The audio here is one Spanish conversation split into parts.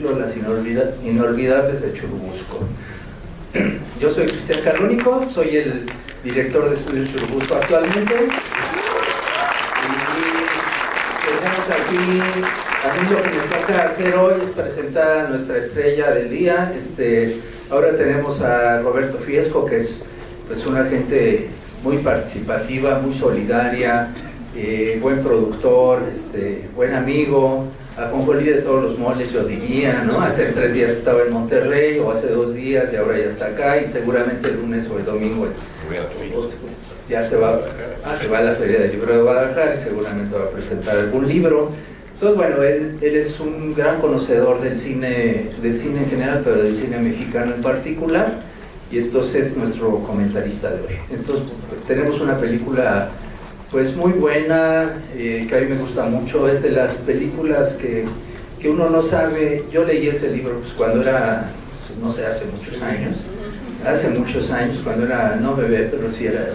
Las inolvidables de Churubusco. Yo soy Cristian Canónico, soy el director de Estudios Churubusco actualmente. Y tenemos aquí, a mí lo que me toca hacer hoy es presentar a nuestra estrella del día. Ahora tenemos a Roberto Fiesco, que es pues, una gente muy participativa, muy solidaria, buen productor, buen amigo, ajonjolí de todos los moles, yo diría, ¿no? Hace 3 días estaba en Monterrey, o hace 2 días, y ahora ya está acá, y seguramente el lunes o el domingo ya se va a la Feria del Libro de Guadalajara, y seguramente va a presentar algún libro. Entonces, bueno, él es un gran conocedor del cine en general, pero del cine mexicano en particular, y entonces es nuestro comentarista de hoy. Entonces, tenemos una película pues muy buena, que a mí me gusta mucho. Es de las películas que uno no sabe. Yo leí ese libro pues, cuando era, no sé, hace muchos años, cuando era, no bebé, pero sí era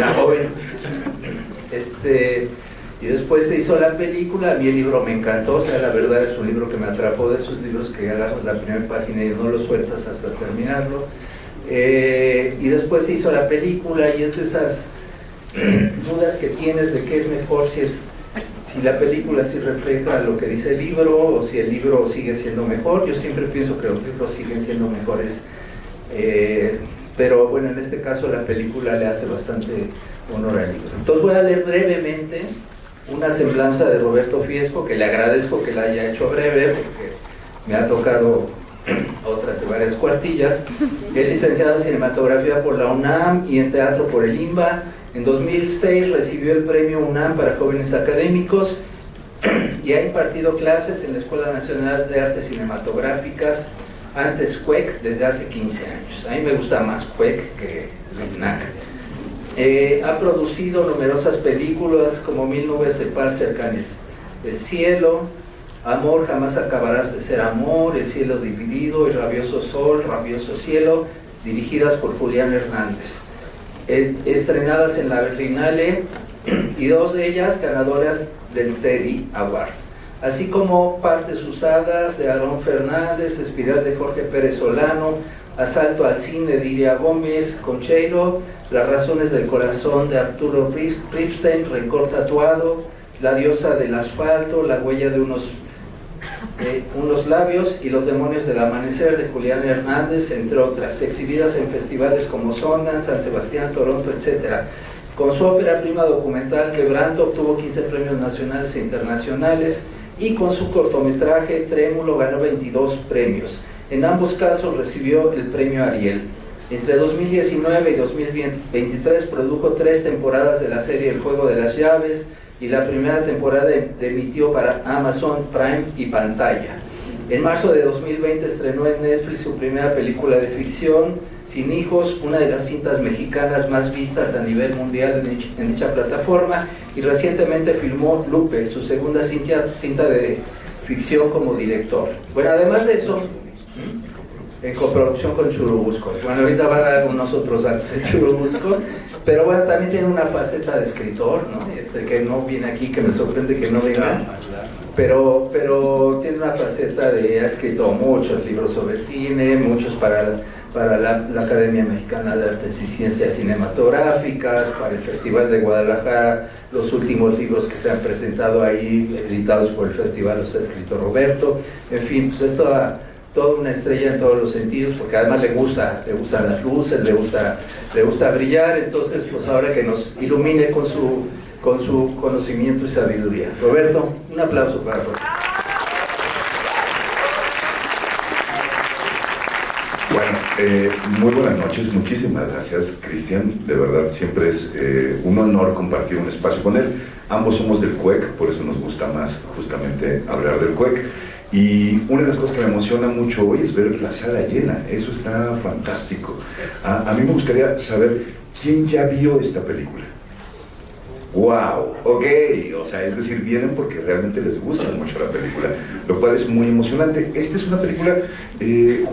joven. Y después se hizo la película. A mí el libro me encantó, o sea, la verdad es un libro que me atrapó, de esos libros que agarras la primera página y no lo sueltas hasta terminarlo. Y después se hizo la película, y es de esas dudas que tienes de qué es mejor, si la película sí refleja lo que dice el libro o si el libro sigue siendo mejor. Yo siempre pienso que los libros siguen siendo mejores, pero bueno, en este caso la película le hace bastante honor al libro. Entonces voy a leer brevemente una semblanza de Roberto Fiesco, que le agradezco que la haya hecho breve porque me ha tocado otras de varias cuartillas. Es licenciado en cinematografía por la UNAM y en teatro por el IMBA. En 2006 recibió el premio UNAM para jóvenes académicos y ha impartido clases en la Escuela Nacional de Artes Cinematográficas, antes CUEC, desde hace 15 años. A mí me gusta más CUEC que LINAC. Ha producido numerosas películas como 1000 nubes de paz cerca del cielo, Amor, jamás acabarás de ser amor, El cielo dividido, El rabioso sol, Rabioso cielo, dirigidas por Julián Hernández. Estrenadas en la Berlinale, y 2 de ellas ganadoras del Teddy Award, así como Partes usadas de Aarón Fernández, Espiral de Jorge Pérez Solano, Asalto al cine de Iria Gómez Concheiro, Las razones del corazón de Arturo Ripstein, Rencor tatuado, La diosa del asfalto, La huella de unos labios y Los demonios del amanecer de Julián Hernández, entre otras, exhibidas en festivales como Zona, San Sebastián, Toronto, etc. Con su ópera prima documental Quebranto obtuvo 15 premios nacionales e internacionales, y con su cortometraje Trémulo ganó 22 premios. En ambos casos recibió el premio Ariel. Entre 2019 y 2023 produjo 3 temporadas de la serie El juego de las llaves, y la primera temporada emitió para Amazon Prime y Pantalla. En marzo de 2020 estrenó en Netflix su primera película de ficción, Sin hijos, una de las cintas mexicanas más vistas a nivel mundial en dicha plataforma, y recientemente filmó Lupe, su segunda cinta de ficción como director. Bueno, además de eso, en coproducción con Churubusco. Bueno, ahorita van a dar algunos otros datos de Churubusco, pero bueno, también tiene una faceta de escritor, ¿no? Que no viene aquí, que me sorprende que no venga, pero tiene una faceta de, ha escrito muchos libros sobre cine, muchos para la Academia Mexicana de Artes y Ciencias Cinematográficas, para el Festival de Guadalajara. Los últimos libros que se han presentado ahí, editados por el festival, los ha escrito Roberto. En fin, pues es toda una estrella en todos los sentidos, porque además le gustan las luces, le gusta brillar. Entonces, pues ahora que nos ilumine con su conocimiento y sabiduría. Roberto, un aplauso para Roberto. Bueno, muy buenas noches, muchísimas gracias, Cristian. De verdad, siempre es un honor compartir un espacio con él. Ambos somos del CUEC, por eso nos gusta más justamente hablar del CUEC. Y una de las cosas que me emociona mucho hoy es ver la sala llena. Eso está fantástico. A mí me gustaría saber quién ya vio esta película. ¡Wow! Ok, o sea, es decir, vienen porque realmente les gusta mucho la película, lo cual es muy emocionante. Esta es una película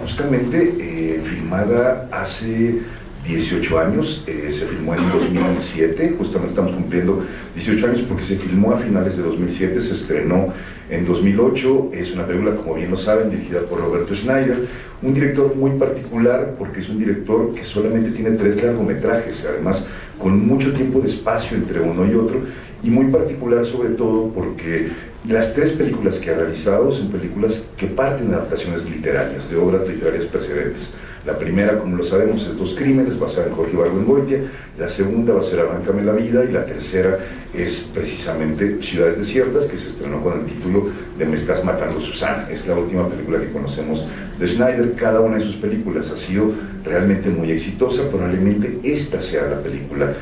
justamente filmada hace 18 años, se filmó en 2007, justamente estamos cumpliendo 18 años porque se filmó a finales de 2007, se estrenó en 2008, es una película, como bien lo saben, dirigida por Roberto Schneider, un director muy particular porque es un director que solamente tiene 3 largometrajes, además con mucho tiempo de espacio entre uno y otro, y muy particular sobre todo porque las 3 películas que ha realizado son películas que parten de adaptaciones literarias, de obras literarias precedentes. La primera, como lo sabemos, es Dos Crímenes, basada en Jorge Ibargüengoitia. La segunda va a ser Arráncame la vida, y la tercera es precisamente Ciudades Desiertas, que se estrenó con el título de Me estás matando, Susana. Es la última película que conocemos de Schneider. Cada una de sus películas ha sido realmente muy exitosa. Probablemente esta sea la película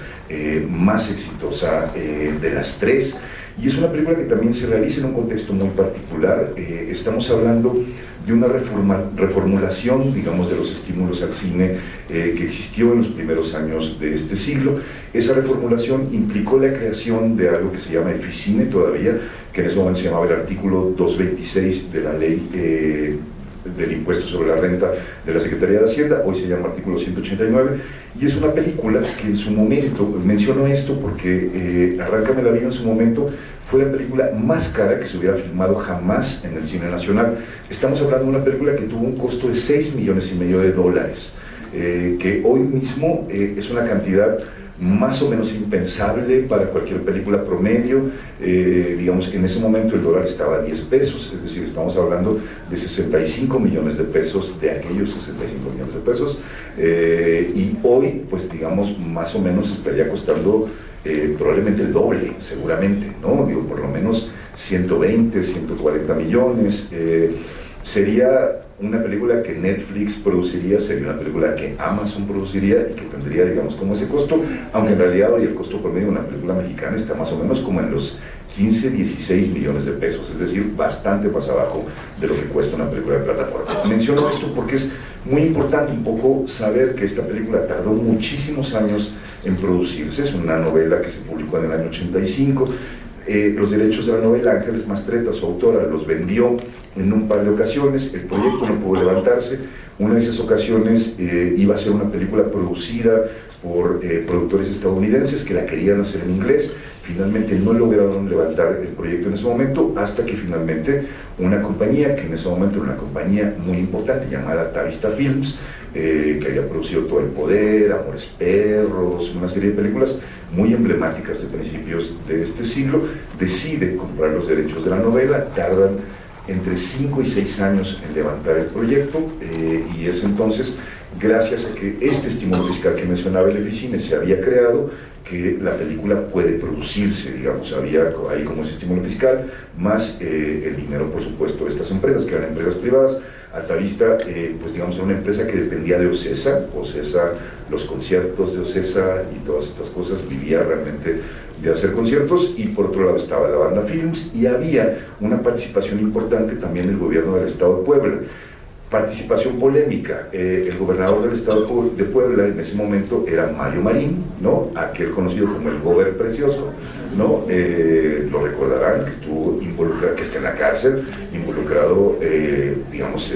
más exitosa de las 3. Y es una película que también se realiza en un contexto muy particular. Estamos hablando de una reformulación, digamos, de los estímulos al cine que existió en los primeros años de este siglo. Esa reformulación implicó la creación de algo que se llama Eficine todavía, que en ese momento se llamaba el artículo 226 de la ley del impuesto sobre la renta de la Secretaría de Hacienda, hoy se llama artículo 189, y es una película que en su momento, menciono esto porque Arráncame la vida en su momento fue la película más cara que se hubiera filmado jamás en el cine nacional. Estamos hablando de una película que tuvo un costo de $6,5 millones, que hoy mismo es una cantidad más o menos impensable para cualquier película promedio. Digamos que en ese momento el dólar estaba a 10 pesos, es decir, estamos hablando de 65 millones de pesos, de aquellos 65 millones de pesos, y hoy, pues digamos, más o menos estaría costando probablemente el doble, seguramente, ¿no? Digo, por lo menos 120, 140 millones. Sería una película que Netflix produciría, sería una película que Amazon produciría y que tendría, digamos, como ese costo, aunque en realidad hoy el costo promedio de una película mexicana está más o menos como en los 15, 16 millones de pesos, es decir, bastante más abajo de lo que cuesta una película de plataforma. Menciono esto porque es muy importante un poco saber que esta película tardó muchísimos años en producirse. Es una novela que se publicó en el año 85. Los derechos de la novela, Ángeles Mastretta, su autora, los vendió en un par de ocasiones. El proyecto no pudo levantarse. Una de esas ocasiones iba a ser una película producida por productores estadounidenses que la querían hacer en inglés. Finalmente no lograron levantar el proyecto en ese momento, hasta que finalmente una compañía, que en ese momento era una compañía muy importante llamada Tavista Films, que había producido Todo el Poder, Amores Perros, una serie de películas muy emblemáticas de principios de este siglo, decide comprar los derechos de la novela. Tardan entre 5 y 6 años en levantar el proyecto, y es entonces, gracias a que este estímulo fiscal que mencionaba el Eficine se había creado, que la película puede producirse, digamos. Había ahí como ese estímulo fiscal, más el dinero, por supuesto, de estas empresas, que eran empresas privadas. Altavista, pues digamos, era una empresa que dependía de OCESA, los conciertos de OCESA y todas estas cosas, vivía realmente de hacer conciertos. Y por otro lado estaba la Banda Films, y había una participación importante también del gobierno del Estado de Puebla. Participación polémica. El gobernador del Estado de Puebla en ese momento era Mario Marín, ¿no? Aquel conocido como el Gober Precioso, ¿no? Lo recordarán, que estuvo involucrado, que está en la cárcel, involucrado, digamos,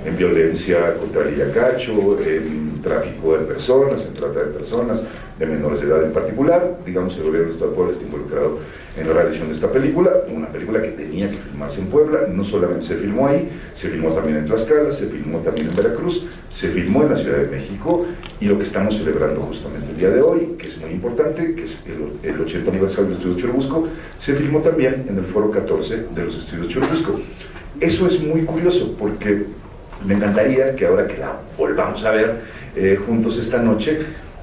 en violencia contra el Yacacho, en tráfico de personas, en trata de personas, de menores de edad en particular. Digamos, el gobierno del Estado de Puebla está involucrado en la realización de esta película, una película que tenía que filmarse en Puebla. No solamente se filmó ahí, se filmó también en Tlaxcala, se filmó también en Veracruz, se filmó en la Ciudad de México, y lo que estamos celebrando justamente el día de hoy, que es muy importante, que es el 80 aniversario de Estudios Churubusco, se filmó también en el Foro 14 de los Estudios Churubusco. Eso es muy curioso, porque me encantaría que ahora que la volvamos a ver juntos esta noche,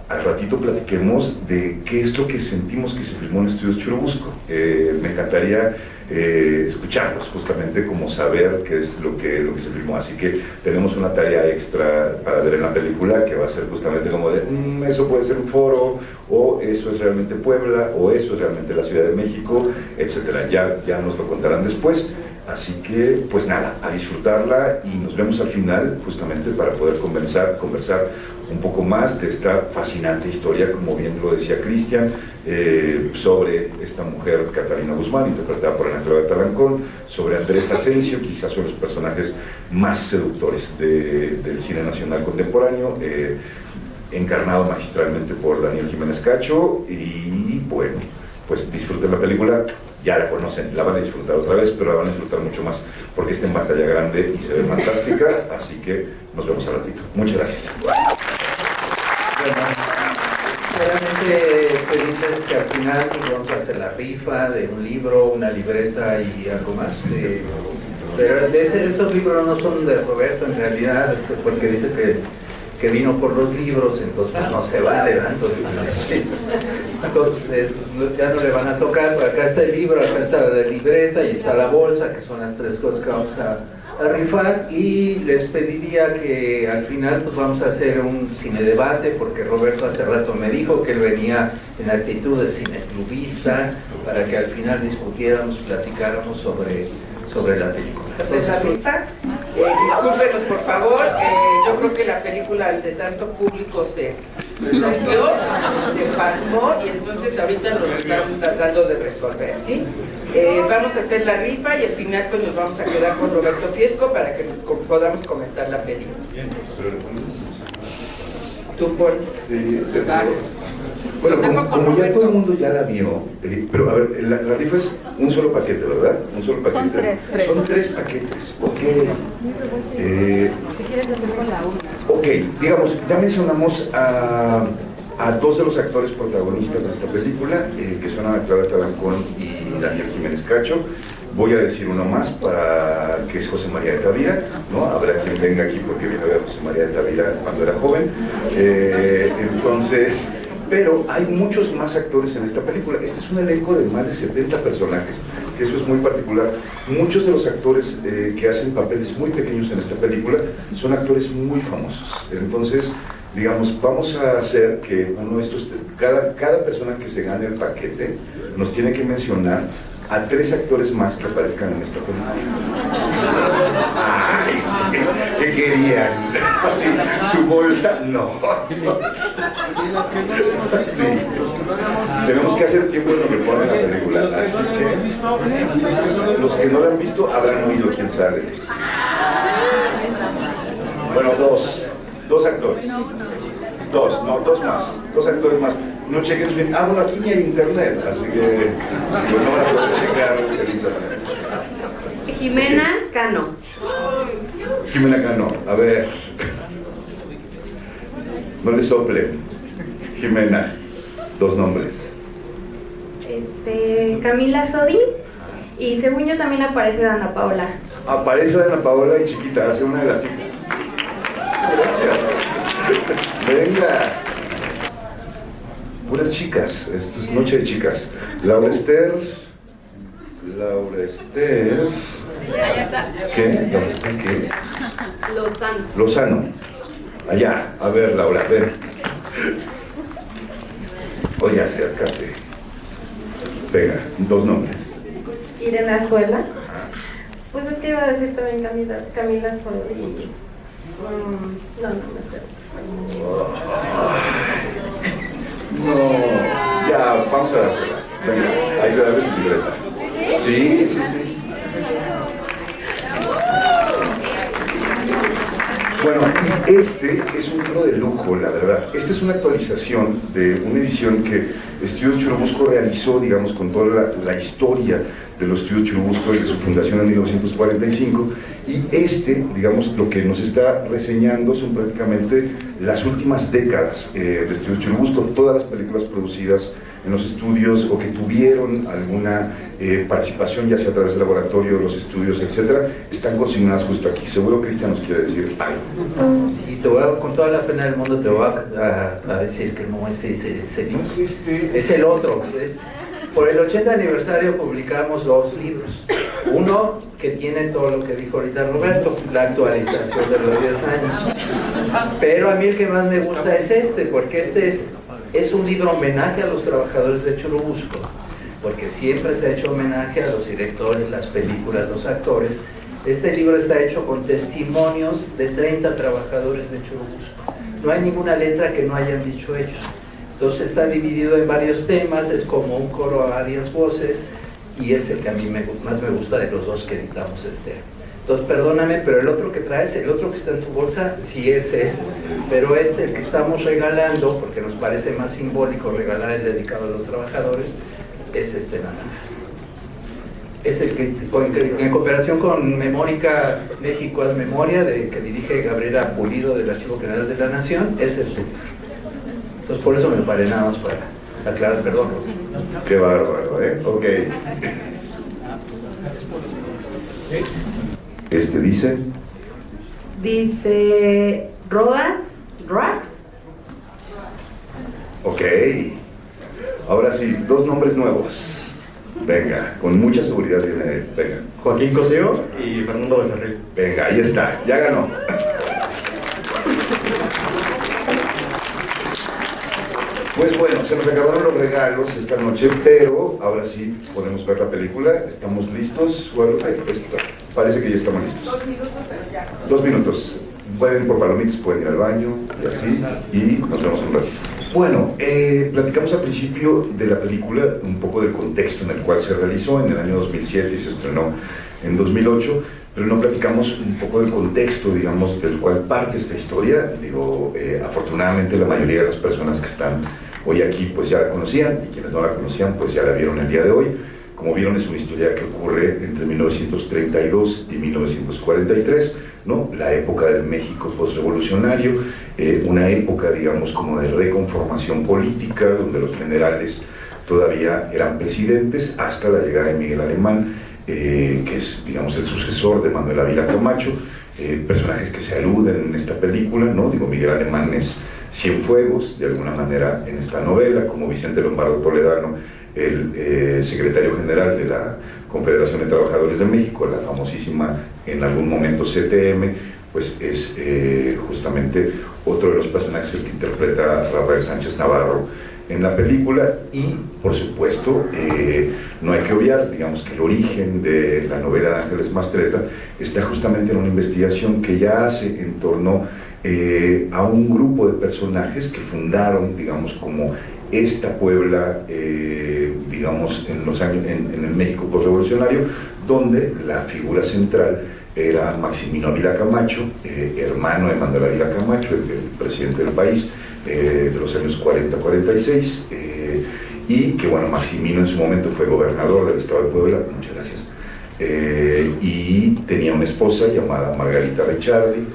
al ratito platiquemos de qué es lo que sentimos que se filmó en Estudios Churubusco. Me encantaría escucharlos, justamente, como saber qué es lo que se filmó. Así que tenemos una tarea extra para ver en la película, que va a ser justamente como de eso puede ser un foro, o eso es realmente Puebla, o eso es realmente la Ciudad de México, etcétera. Ya nos lo contarán después. Así que, pues nada, a disfrutarla, y nos vemos al final, justamente para poder conversar un poco más de esta fascinante historia, como bien lo decía Cristian, sobre esta mujer, Catalina Guzmán, interpretada por Ana Claudia Talancón, sobre Andrés Asensio, quizás uno de los personajes más seductores del cine nacional contemporáneo. encarnado magistralmente por Daniel Jiménez Cacho, y bueno, pues disfruten la película, ya la conocen, la van a disfrutar otra vez, pero la van a disfrutar mucho más porque está en pantalla grande y se ve fantástica, así que nos vemos al ratito. Muchas gracias. Bueno, solamente pedirles que al final pues, vamos a hacer la rifa de un libro, una libreta y algo más. Pero esos libros no son de Roberto en realidad, porque dice que vino por los libros, entonces pues, no se vale, ¿no? Entonces ya no le van a tocar. Acá está el libro, acá está la libreta y está la bolsa, que son las tres cosas que vamos a rifar, y les pediría que al final pues vamos a hacer un cine debate, porque Roberto hace rato me dijo que él venía en actitud de cineclubista, para que al final discutiéramos, platicáramos sobre la película. Entonces, la rifa, discúlpenos por favor, yo creo que la película de tanto público se rompió, se pasmó, y entonces ahorita lo estamos tratando de resolver, ¿sí? Vamos a hacer la rifa y al final pues nos vamos a quedar con Roberto Fiesco para que podamos comentar la película. ¿Tú por? Sí, bueno, como ya todo el mundo ya la vio, pero a ver, la rifa es un solo paquete, ¿verdad? Un solo paquete. Son tres. Son tres paquetes, ok. Si quieres hacer con la una. Ok, digamos, ya mencionamos a dos de los actores protagonistas de esta película, que son Ana Clara Talancón y Daniel Jiménez Cacho. Voy a decir uno más, que es José María de Tavira, ¿no? Habrá quien venga aquí porque vino a ver a José María de Tavira cuando era joven. Entonces, pero hay muchos más actores en esta película. Este es un elenco de más de 70 personajes, que eso es muy particular. Muchos de los actores que hacen papeles muy pequeños en esta película son actores muy famosos. Entonces, digamos, vamos a hacer que uno de estos, cada persona que se gane el paquete nos tiene que mencionar a 3 actores más que aparezcan en esta película. Ay, ¿qué querían? ¿Sí? ¿Su bolsa? No. Sí. Tenemos que hacer tiempo en lo que pone la película, así que los que no la han visto habrán oído quién sale. Bueno, dos actores. Dos más, 2 actores más. No cheques bien. Bueno, aquí ni hay internet, así que pues no van a poder checar el internet. Jimena Cano. Jimena Cano, a ver. No le soplen. Jimena, 2 nombres. Camila Sodi. Y según yo también aparece Dana Paola. Aparece Dana Paola y chiquita, hace una de las hijas. Gracias. Venga. Puras chicas, esto es noche de chicas. Laura Ester. ¿Qué? ¿Laura Ester qué? Lozano. Allá, a ver, Laura, ven. Oye, acércate. Venga, 2 nombres. Irene Azuela. Pues es que iba a decir también Camila Sodi. No me sé. No, ya, vamos a dársela. Venga, hay que darle su libreta. Sí. Bueno, este es un libro de lujo, la verdad. Esta es una actualización de una edición que Estudios Churubusco realizó, digamos, con toda la historia de los Estudios Churubusco y de su fundación en 1945. Y digamos, lo que nos está reseñando son prácticamente las últimas décadas de Estudios Churubusco, todas las películas producidas en los estudios o que tuvieron alguna participación, ya sea a través del laboratorio, los estudios, etcétera, están consignadas justo aquí. Seguro Cristian nos quiere decir algo. Sí, con toda la pena del mundo te voy a decir que no es ese libro. Es el otro. Por el 80 aniversario publicamos 2 libros. Uno que tiene todo lo que dijo ahorita Roberto, la actualización de los 10 años. Pero a mí el que más me gusta es porque es un libro homenaje a los trabajadores de Churubusco, porque siempre se ha hecho homenaje a los directores, las películas, los actores. Este libro está hecho con testimonios de 30 trabajadores de Churubusco. No hay ninguna letra que no hayan dicho ellos. Entonces está dividido en varios temas, es como un coro a varias voces, y es el que a mí más me gusta de los 2 que editamos este año. Entonces, perdóname, pero el otro que traes, el otro que está en tu bolsa, sí es ese. Pero el que estamos regalando, porque nos parece más simbólico regalar el dedicado a los trabajadores, es este naranja. Es el que, en cooperación con Memórica México Haz Memoria, que dirige Gabriela Pulido del Archivo General de la Nación, es este. Entonces, por eso me paré nada más para aclarar, perdón. Qué bárbaro, ¿eh? Ok. Dice... Dice... Roax. Ok. Ahora sí, 2 nombres nuevos. Venga, con mucha seguridad viene él. Venga. Joaquín Cosío y Fernando Becerril. Venga, ahí está, ya ganó. Pues bueno, se nos acabaron los regalos esta noche, pero ahora sí podemos ver la película. ¿Estamos listos? Guadalupe, parece que ya estamos listos. 2 minutos, pero ya. 2 minutos. Pueden ir por palomitas, pueden ir al baño y así, y nos vemos un rato. Bueno, platicamos al principio de la película, un poco del contexto en el cual se realizó en el año 2007 y se estrenó en 2008, pero no platicamos un poco del contexto, digamos, del cual parte esta historia. Digo, afortunadamente la mayoría de las personas que están hoy aquí pues ya la conocían, y quienes no la conocían pues ya la vieron el día de hoy. Como vieron, es una historia que ocurre entre 1932 y 1943, ¿no? La época del México postrevolucionario, una época, digamos, como de reconformación política, donde los generales todavía eran presidentes, hasta la llegada de Miguel Alemán, que es, digamos, el sucesor de Manuel Ávila Camacho, personajes que se aluden en esta película, ¿no? Digo, Miguel Alemán es Cienfuegos, de alguna manera, en esta novela, como Vicente Lombardo Toledano, el secretario general de la Confederación de Trabajadores de México, la famosísima en algún momento CTM, pues es justamente otro de los personajes que interpreta Rafael Sánchez Navarro en la película. Y por supuesto no hay que obviar, digamos, que el origen de la novela de Ángeles Mastretta está justamente en una investigación que ya hace en torno a un grupo de personajes que fundaron, digamos, como esta Puebla, digamos, en los años, en el México postrevolucionario, donde la figura central era Maximino Ávila Camacho, hermano de Manuel Ávila Camacho, el presidente del país, de los años 40-46, y que, bueno, Maximino en su momento fue gobernador del estado de Puebla, muchas gracias, y tenía una esposa llamada Margarita Ricciardi,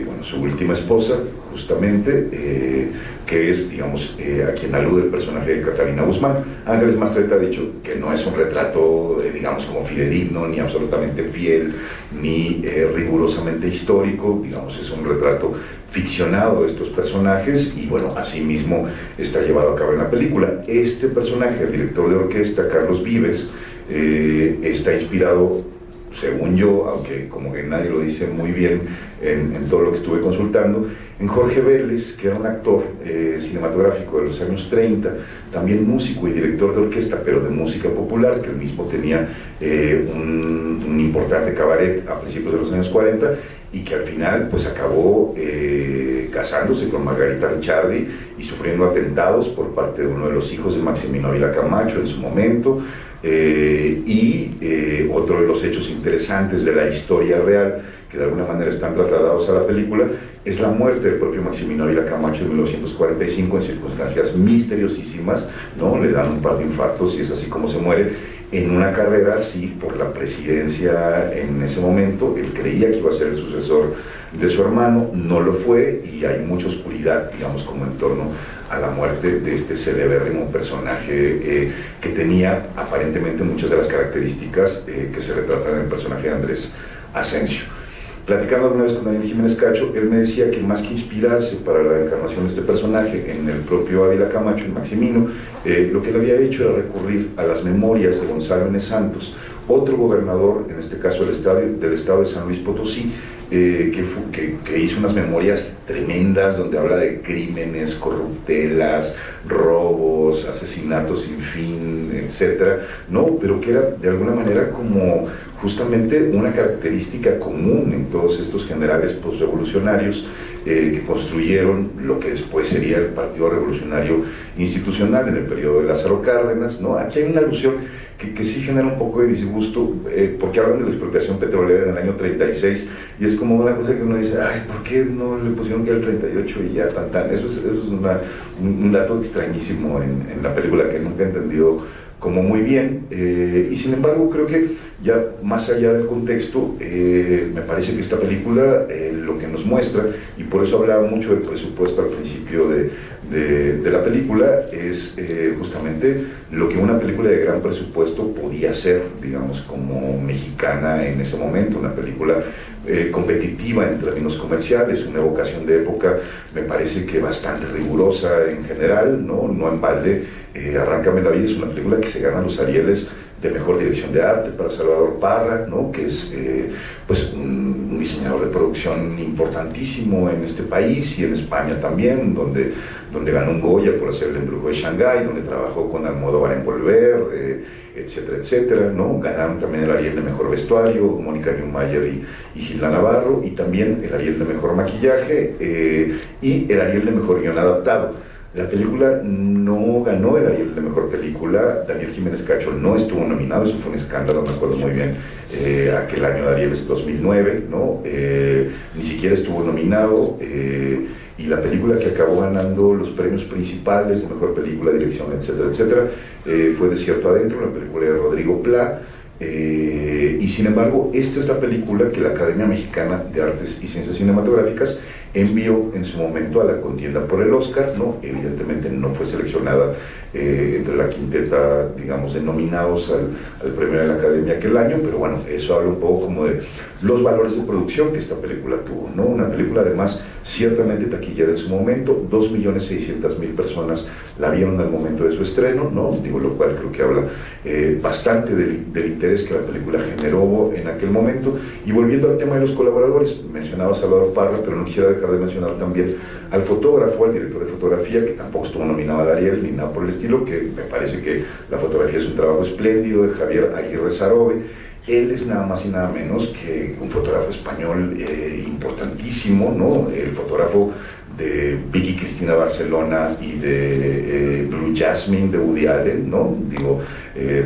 bueno, su última esposa, justamente, que es, digamos, a quien alude el personaje de Catalina Guzmán. Ángeles Mastretta ha dicho que no es un retrato, digamos, como fidedigno, ni absolutamente fiel, ni rigurosamente histórico, digamos, es un retrato ficcionado de estos personajes, y bueno, asimismo está llevado a cabo en la película. Este personaje, el director de orquesta, Carlos Vives, está inspirado, según yo, aunque como que nadie lo dice muy bien en todo lo que estuve consultando, en Jorge Vélez, que era un actor cinematográfico de los años 30, también músico y director de orquesta, pero de música popular, que él mismo tenía un importante cabaret a principios de los años 40, y que al final pues acabó casándose con Margarita Ricciardi y sufriendo atentados por parte de uno de los hijos de Maximino Ávila Camacho en su momento. Otro de los hechos interesantes de la historia real, que de alguna manera están trasladados a la película, es la muerte del propio Maximino Ávila Camacho en 1945 en circunstancias misteriosísimas, ¿no? Le dan un par de infartos y es así como se muere en una carrera, sí, por la presidencia en ese momento. Él creía que iba a ser el sucesor de su hermano, no lo fue, y hay mucha oscuridad, digamos, como en torno a la muerte de este celebérrimo personaje que tenía aparentemente muchas de las características que se retratan en el personaje de Andrés Asensio. Platicando alguna vez con Daniel Jiménez Cacho, él me decía que más que inspirarse para la encarnación de este personaje en el propio Ávila Camacho, en Maximino, lo que él había hecho era recurrir a las memorias de Gonzalo N. Santos, otro gobernador, en este caso del estado de San Luis Potosí, que hizo unas memorias tremendas donde habla de crímenes, corruptelas, robos, asesinatos sin fin, etcétera, ¿no? Pero que era de alguna manera como justamente una característica común en todos estos generales postrevolucionarios que construyeron lo que después sería el Partido Revolucionario Institucional en el periodo de Lázaro Cárdenas, ¿no? Aquí hay una alusión que sí genera un poco de disgusto, porque hablan de la expropiación petrolera en el año 36, y es como una cosa que uno dice, ay, ¿por qué no le pusieron que era el 38 y ya tan? Eso es un dato extrañísimo en la película que nunca he entendido como muy bien, y sin embargo creo que ya más allá del contexto, me parece que esta película lo que nos muestra, y por eso hablaba mucho del presupuesto al principio de la película, es justamente lo que una película de gran presupuesto podía ser, digamos, como mexicana en ese momento, una película competitiva en términos comerciales, una evocación de época, me parece que bastante rigurosa en general, no en balde. Arráncame la vida es una película que se gana los Arieles de mejor dirección de arte para Salvador Parra, ¿no? Que es pues un diseñador de producción importantísimo en este país y en España también, donde ganó un Goya por hacer El embrujo de Shanghái, donde trabajó con Almodóvar en Volver, etcétera, etcétera, ¿no? Ganaron también el Ariel de mejor vestuario, Mónica Neumayer y Gilda Navarro, y también el Ariel de mejor maquillaje y el Ariel de mejor guión adaptado. La película no ganó el Ariel de mejor película, Daniel Jiménez Cacho no estuvo nominado, eso fue un escándalo, me acuerdo muy bien, aquel año de Ariel es 2009, ¿no? Ni siquiera estuvo nominado, y la película que acabó ganando los premios principales de mejor película, dirección, etcétera, etcétera, fue Desierto Adentro, la película de Rodrigo Plá. Y sin embargo, esta es la película que la Academia Mexicana de Artes y Ciencias Cinematográficas envió en su momento a la contienda por el Oscar, ¿no? Evidentemente no fue seleccionada entre la quinteta, digamos, de nominados al premio de la Academia aquel año, pero bueno, eso habla un poco como de los valores de producción que esta película tuvo, ¿no? Una película además ciertamente taquillera en su momento, 2.600.000 personas la vieron al momento de su estreno, ¿no? Digo, lo cual creo que habla bastante del interés que la película generó en aquel momento. Y volviendo al tema de los colaboradores, mencionaba a Salvador Parra, pero no quisiera dejar de mencionar también al fotógrafo, al director de fotografía, que tampoco estuvo nominado al Ariel ni nada por el estilo, que me parece que la fotografía es un trabajo espléndido, de Javier Aguirre Sarobe. Él es nada más y nada menos que un fotógrafo español importantísimo, ¿no? El fotógrafo de Vicky Cristina Barcelona y de Blue Jasmine de Woody Allen, ¿no? Digo,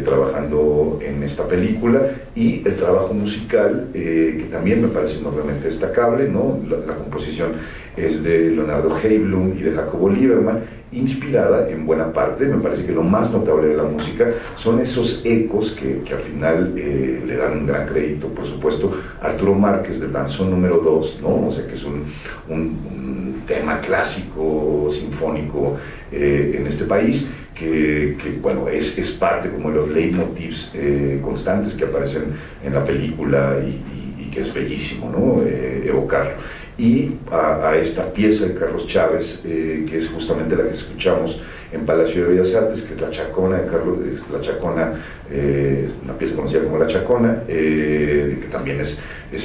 trabajando en esta película, y el trabajo musical, que también me parece enormemente destacable, ¿no? La composición es de Leonardo Heiblum y de Jacobo Lieberman, inspirada en buena parte, me parece que lo más notable de la música son esos ecos que al final le dan un gran crédito, por supuesto, Arturo Márquez del Danzón número 2, ¿no? O sea que es un tema clásico, sinfónico en este país, que bueno, es parte como de los leitmotivs constantes que aparecen en la película y que es bellísimo, ¿no? Evocarlo. Y a esta pieza de Carlos Chávez, que es justamente la que escuchamos en Palacio de Bellas Artes, que es La Chacona de Carlos, La Chacona, una pieza conocida como La Chacona, que también es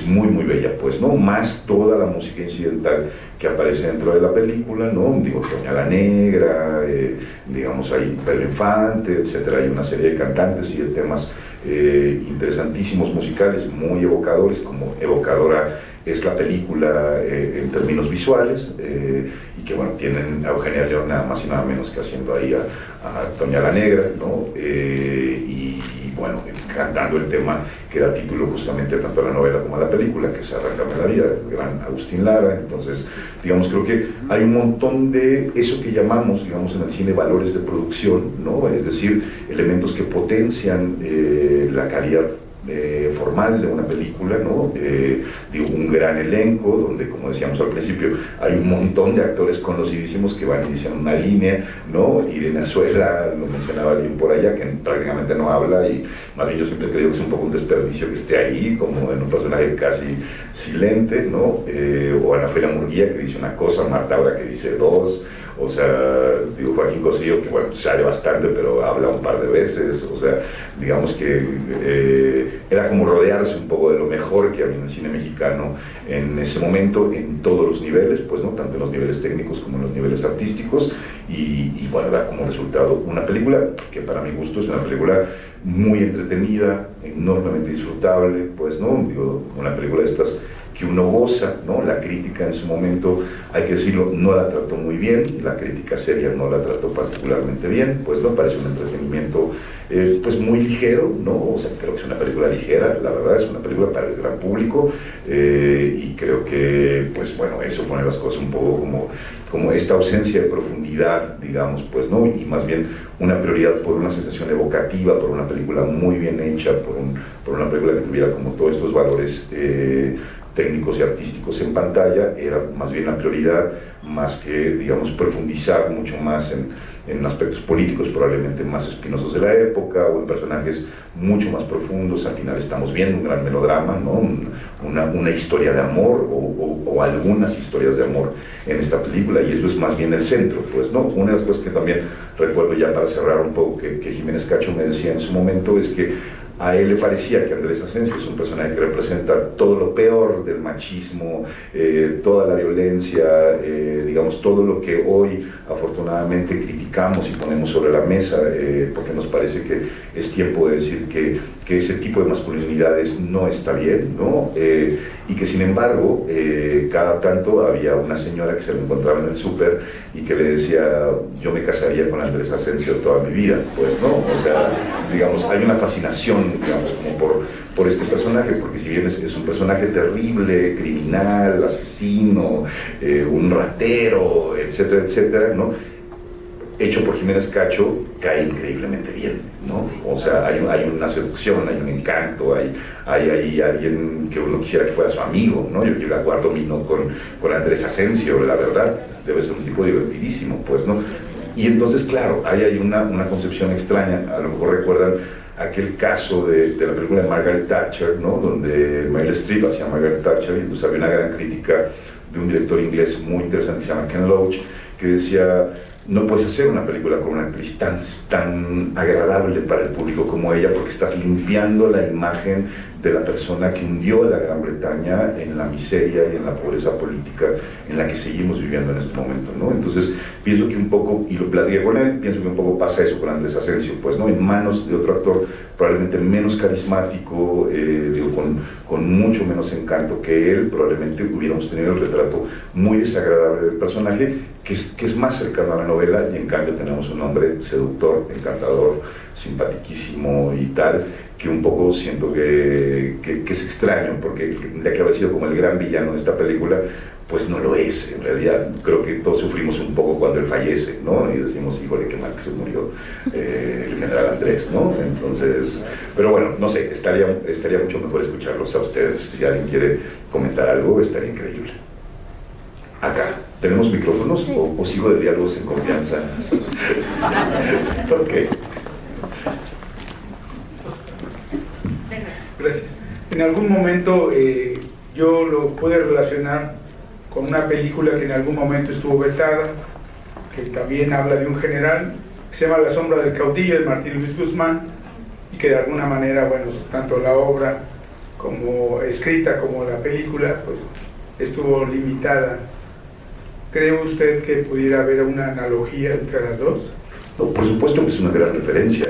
muy muy bella, pues, ¿no? Más toda la música incidental que aparece dentro de la película, ¿no? Digo, Toña la Negra, digamos, hay Pedro Infante, etcétera, hay una serie de cantantes y de temas interesantísimos musicales, muy evocadores, como evocadora es la película en términos visuales, y que bueno, tienen a Eugenia León nada más y nada menos que haciendo ahí a Toña la Negra, ¿no? Y bueno, cantando el tema que da título justamente tanto a la novela como a la película, que es Arráncame la vida, del gran Agustín Lara. Entonces, digamos, creo que hay un montón de eso que llamamos, digamos, en el cine valores de producción, ¿no? Es decir, elementos que potencian la calidad formal de una película, ¿no? Digo, un gran elenco donde, como decíamos al principio, hay un montón de actores conocidísimos que van y dicen una línea, ¿no? Irene Azuela, lo mencionaba alguien por allá, que prácticamente no habla, y más bien yo siempre he creído que es un poco un desperdicio que esté ahí, como en un personaje casi silente, ¿no? O Ana Feria Murguía, que dice una cosa, Marta Abra, que dice dos, O sea, digo, Joaquín Cosío, que bueno, sale bastante, pero habla un par de veces, o sea, digamos que era como rodearse un poco de lo mejor que había en el cine mexicano en ese momento, en todos los niveles, pues, ¿no? Tanto en los niveles técnicos como en los niveles artísticos, y bueno, da como resultado una película que para mi gusto es una película muy entretenida, enormemente disfrutable, pues, ¿no? Digo, una película de estas que uno goza, ¿no? La crítica en su momento, hay que decirlo, no la trató muy bien, la crítica seria no la trató particularmente bien, pues, ¿no? Parece un entretenimiento, pues, muy ligero, ¿no? O sea, creo que es una película ligera, la verdad, es una película para el gran público, y creo que, pues, bueno, eso pone las cosas un poco como esta ausencia de profundidad, digamos, pues, ¿no? Y más bien una prioridad por una sensación evocativa, por una película muy bien hecha, por una película que tuviera como todos estos valores técnicos y artísticos en pantalla, era más bien la prioridad, más que, digamos, profundizar mucho más en aspectos políticos probablemente más espinosos de la época, o en personajes mucho más profundos. Al final estamos viendo un gran melodrama, ¿no? Una historia de amor, o algunas historias de amor en esta película, y eso es más bien el centro, pues, ¿no? Una de las cosas que también recuerdo, ya para cerrar un poco, que Jiménez Cacho me decía en su momento, es que a él le parecía que Andrés Asensio es un personaje que representa todo lo peor del machismo, toda la violencia, digamos, todo lo que hoy afortunadamente criticamos y ponemos sobre la mesa, porque nos parece que es tiempo de decir que ese tipo de masculinidades no está bien, ¿no? Y que sin embargo, cada tanto había una señora que se lo encontraba en el súper y que le decía, yo me casaría con Andrés Asensio toda mi vida, pues, ¿no? O sea, digamos, hay una fascinación, digamos, como por este personaje, porque si bien es un personaje terrible, criminal, asesino, un ratero, etcétera, etcétera, ¿no? Hecho por Jiménez Cacho, cae increíblemente bien, ¿no? O sea, hay una seducción, hay un encanto, hay alguien que uno quisiera que fuera su amigo, ¿no? Yo quiero jugar dominó con Andrés Asensio, la verdad, debe ser un tipo divertidísimo, pues, ¿no? Y entonces, claro, hay una concepción extraña. A lo mejor recuerdan aquel caso de la película de Margaret Thatcher, ¿no? Donde Meryl Streep hacía Margaret Thatcher, y entonces había una gran crítica de un director inglés muy interesante que se llama Ken Loach, que decía, no puedes hacer una película con una actriz tan agradable para el público como ella, porque estás limpiando la imagen de la persona que hundió a la Gran Bretaña en la miseria y en la pobreza política en la que seguimos viviendo en este momento, ¿no? Entonces, pienso que un poco, y lo platiqué con él, pienso que un poco pasa eso con Andrés Asensio, pues, ¿no? En manos de otro actor probablemente menos carismático, digo, con mucho menos encanto que él, probablemente hubiéramos tenido el retrato muy desagradable del personaje, que es más cercano a la novela, y en cambio tenemos un hombre seductor, encantador, simpaticísimo y tal, que un poco siento que es extraño, porque tendría que haber sido como el gran villano de esta película, pues no lo es. En realidad creo que todos sufrimos un poco cuando él fallece, ¿no? Y decimos, híjole, qué mal que se murió el general Andrés, ¿no? Entonces, pero bueno, no sé, estaría mucho mejor escucharlos a ustedes. Si alguien quiere comentar algo, estaría increíble. Acá, ¿tenemos micrófonos? Sí. ¿O sigo de diálogos en confianza? Ok. Gracias. En algún momento yo lo pude relacionar con una película que en algún momento estuvo vetada, que también habla de un general, que se llama La sombra del caudillo, de Martín Luis Guzmán, y que de alguna manera, bueno, tanto la obra como escrita como la película, pues estuvo limitada. ¿Cree usted que pudiera haber una analogía entre las dos? No, por supuesto que es una gran referencia.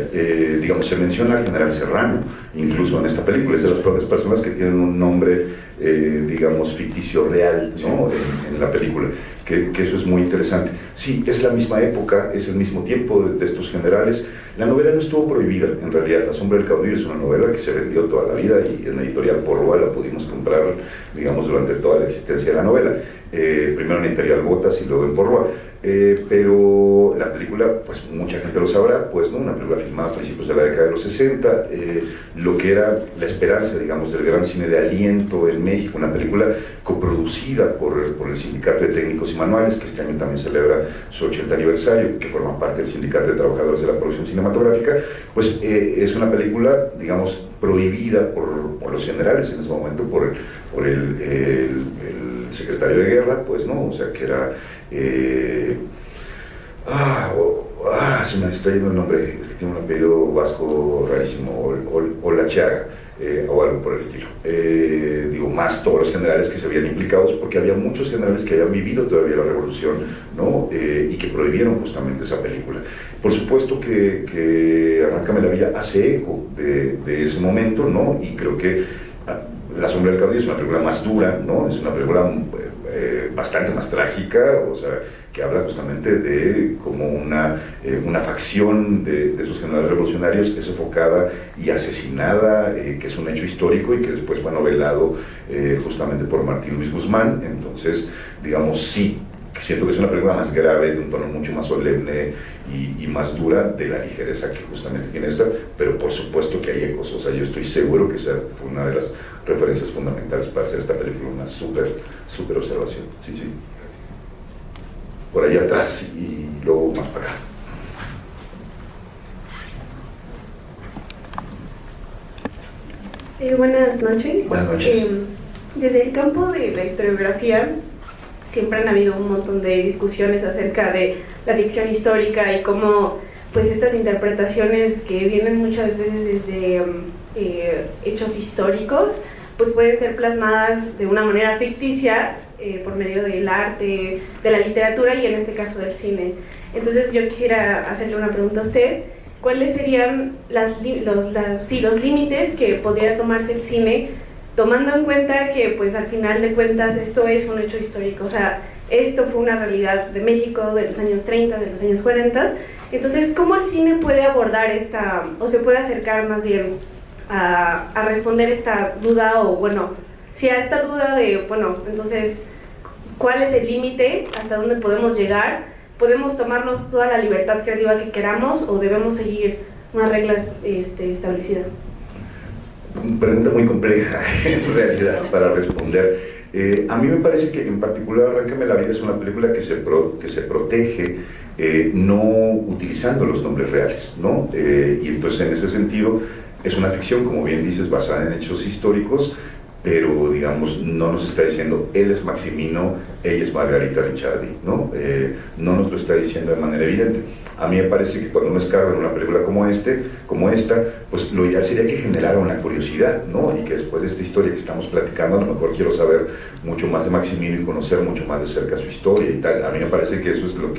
Digamos, se menciona al general Serrano, incluso en esta película. Es de las pocas personas que tienen un nombre, digamos, ficticio real, ¿no? En la película, que eso es muy interesante. Sí, es la misma época, es el mismo tiempo de estos generales. La novela no estuvo prohibida, en realidad. La sombra del caudillo es una novela que se vendió toda la vida, y en la editorial Porroa la pudimos comprar, digamos, durante toda la existencia de la novela. Primero en Imperial Botas y luego en Porroa. Pero la película, pues mucha gente lo sabrá, pues, ¿no? Una película filmada a principios de la década de los 60, lo que era la esperanza, digamos, del gran cine de aliento en México, una película coproducida por el Sindicato de Técnicos y Manuales, que este año también celebra su 80 aniversario, que forma parte del Sindicato de Trabajadores de la Producción Cinematográfica. Pues es una película, digamos, prohibida por los generales en ese momento, por el secretario de guerra, pues, ¿no? O sea, que era Se me está yendo el nombre, es que tiene un apellido vasco rarísimo, Olachaga, o algo por el estilo. Digo, más todos los generales que se habían implicados, porque había muchos generales que habían vivido todavía la revolución, ¿no? Y que prohibieron justamente esa película. Por supuesto que Arráncame la vida hace eco de ese momento, ¿no? Y creo que La sombra del caudillo es una película más dura, ¿no? Es una película bastante más trágica, o sea, que habla justamente de cómo una facción de esos generales revolucionarios es sofocada y asesinada, que es un hecho histórico y que después fue novelado justamente por Martín Luis Guzmán. Entonces, digamos, sí, siento que es una película más grave, de un tono mucho más solemne y más dura de la ligereza que justamente tiene esta, pero por supuesto que hay ecos. O sea, yo estoy seguro que esa fue una de las referencias fundamentales para hacer esta película, una súper observación. Sí, sí. Por ahí atrás y luego más para acá. Buenas noches. Buenas noches. Desde el campo de la historiografía siempre han habido un montón de discusiones acerca de la ficción histórica y cómo pues estas interpretaciones que vienen muchas veces desde hechos históricos pues pueden ser plasmadas de una manera ficticia por medio del arte, de la literatura y en este caso del cine. Entonces yo quisiera hacerle una pregunta a usted. ¿Cuáles serían los límites que podría tomarse el cine, tomando en cuenta que pues al final de cuentas esto es un hecho histórico? O sea, esto fue una realidad de México de los años 30, de los años 40. Entonces, ¿cómo el cine puede abordar esta, o se puede acercar más bien a responder esta duda, o bueno, si a esta duda de, bueno, entonces, ¿cuál es el límite? ¿Hasta dónde podemos llegar? ¿Podemos tomarnos toda la libertad creativa que queramos o debemos seguir unas reglas establecidas? Pregunta muy compleja en realidad para responder. A mí me parece que en particular Arráncame la vida es una película que se protege no utilizando los nombres reales, ¿no? Y entonces en ese sentido es una ficción, como bien dices, basada en hechos históricos, pero digamos no nos está diciendo él es Maximino, ella es Margarita Ricciardi, ¿no? No nos lo está diciendo de manera evidente. A mí me parece que cuando uno escarba en una película como esta, pues lo ideal sería que generara una curiosidad, ¿no? Y que después de esta historia que estamos platicando, a lo mejor quiero saber mucho más de Maximino y conocer mucho más de cerca su historia y tal. A mí me parece que eso es lo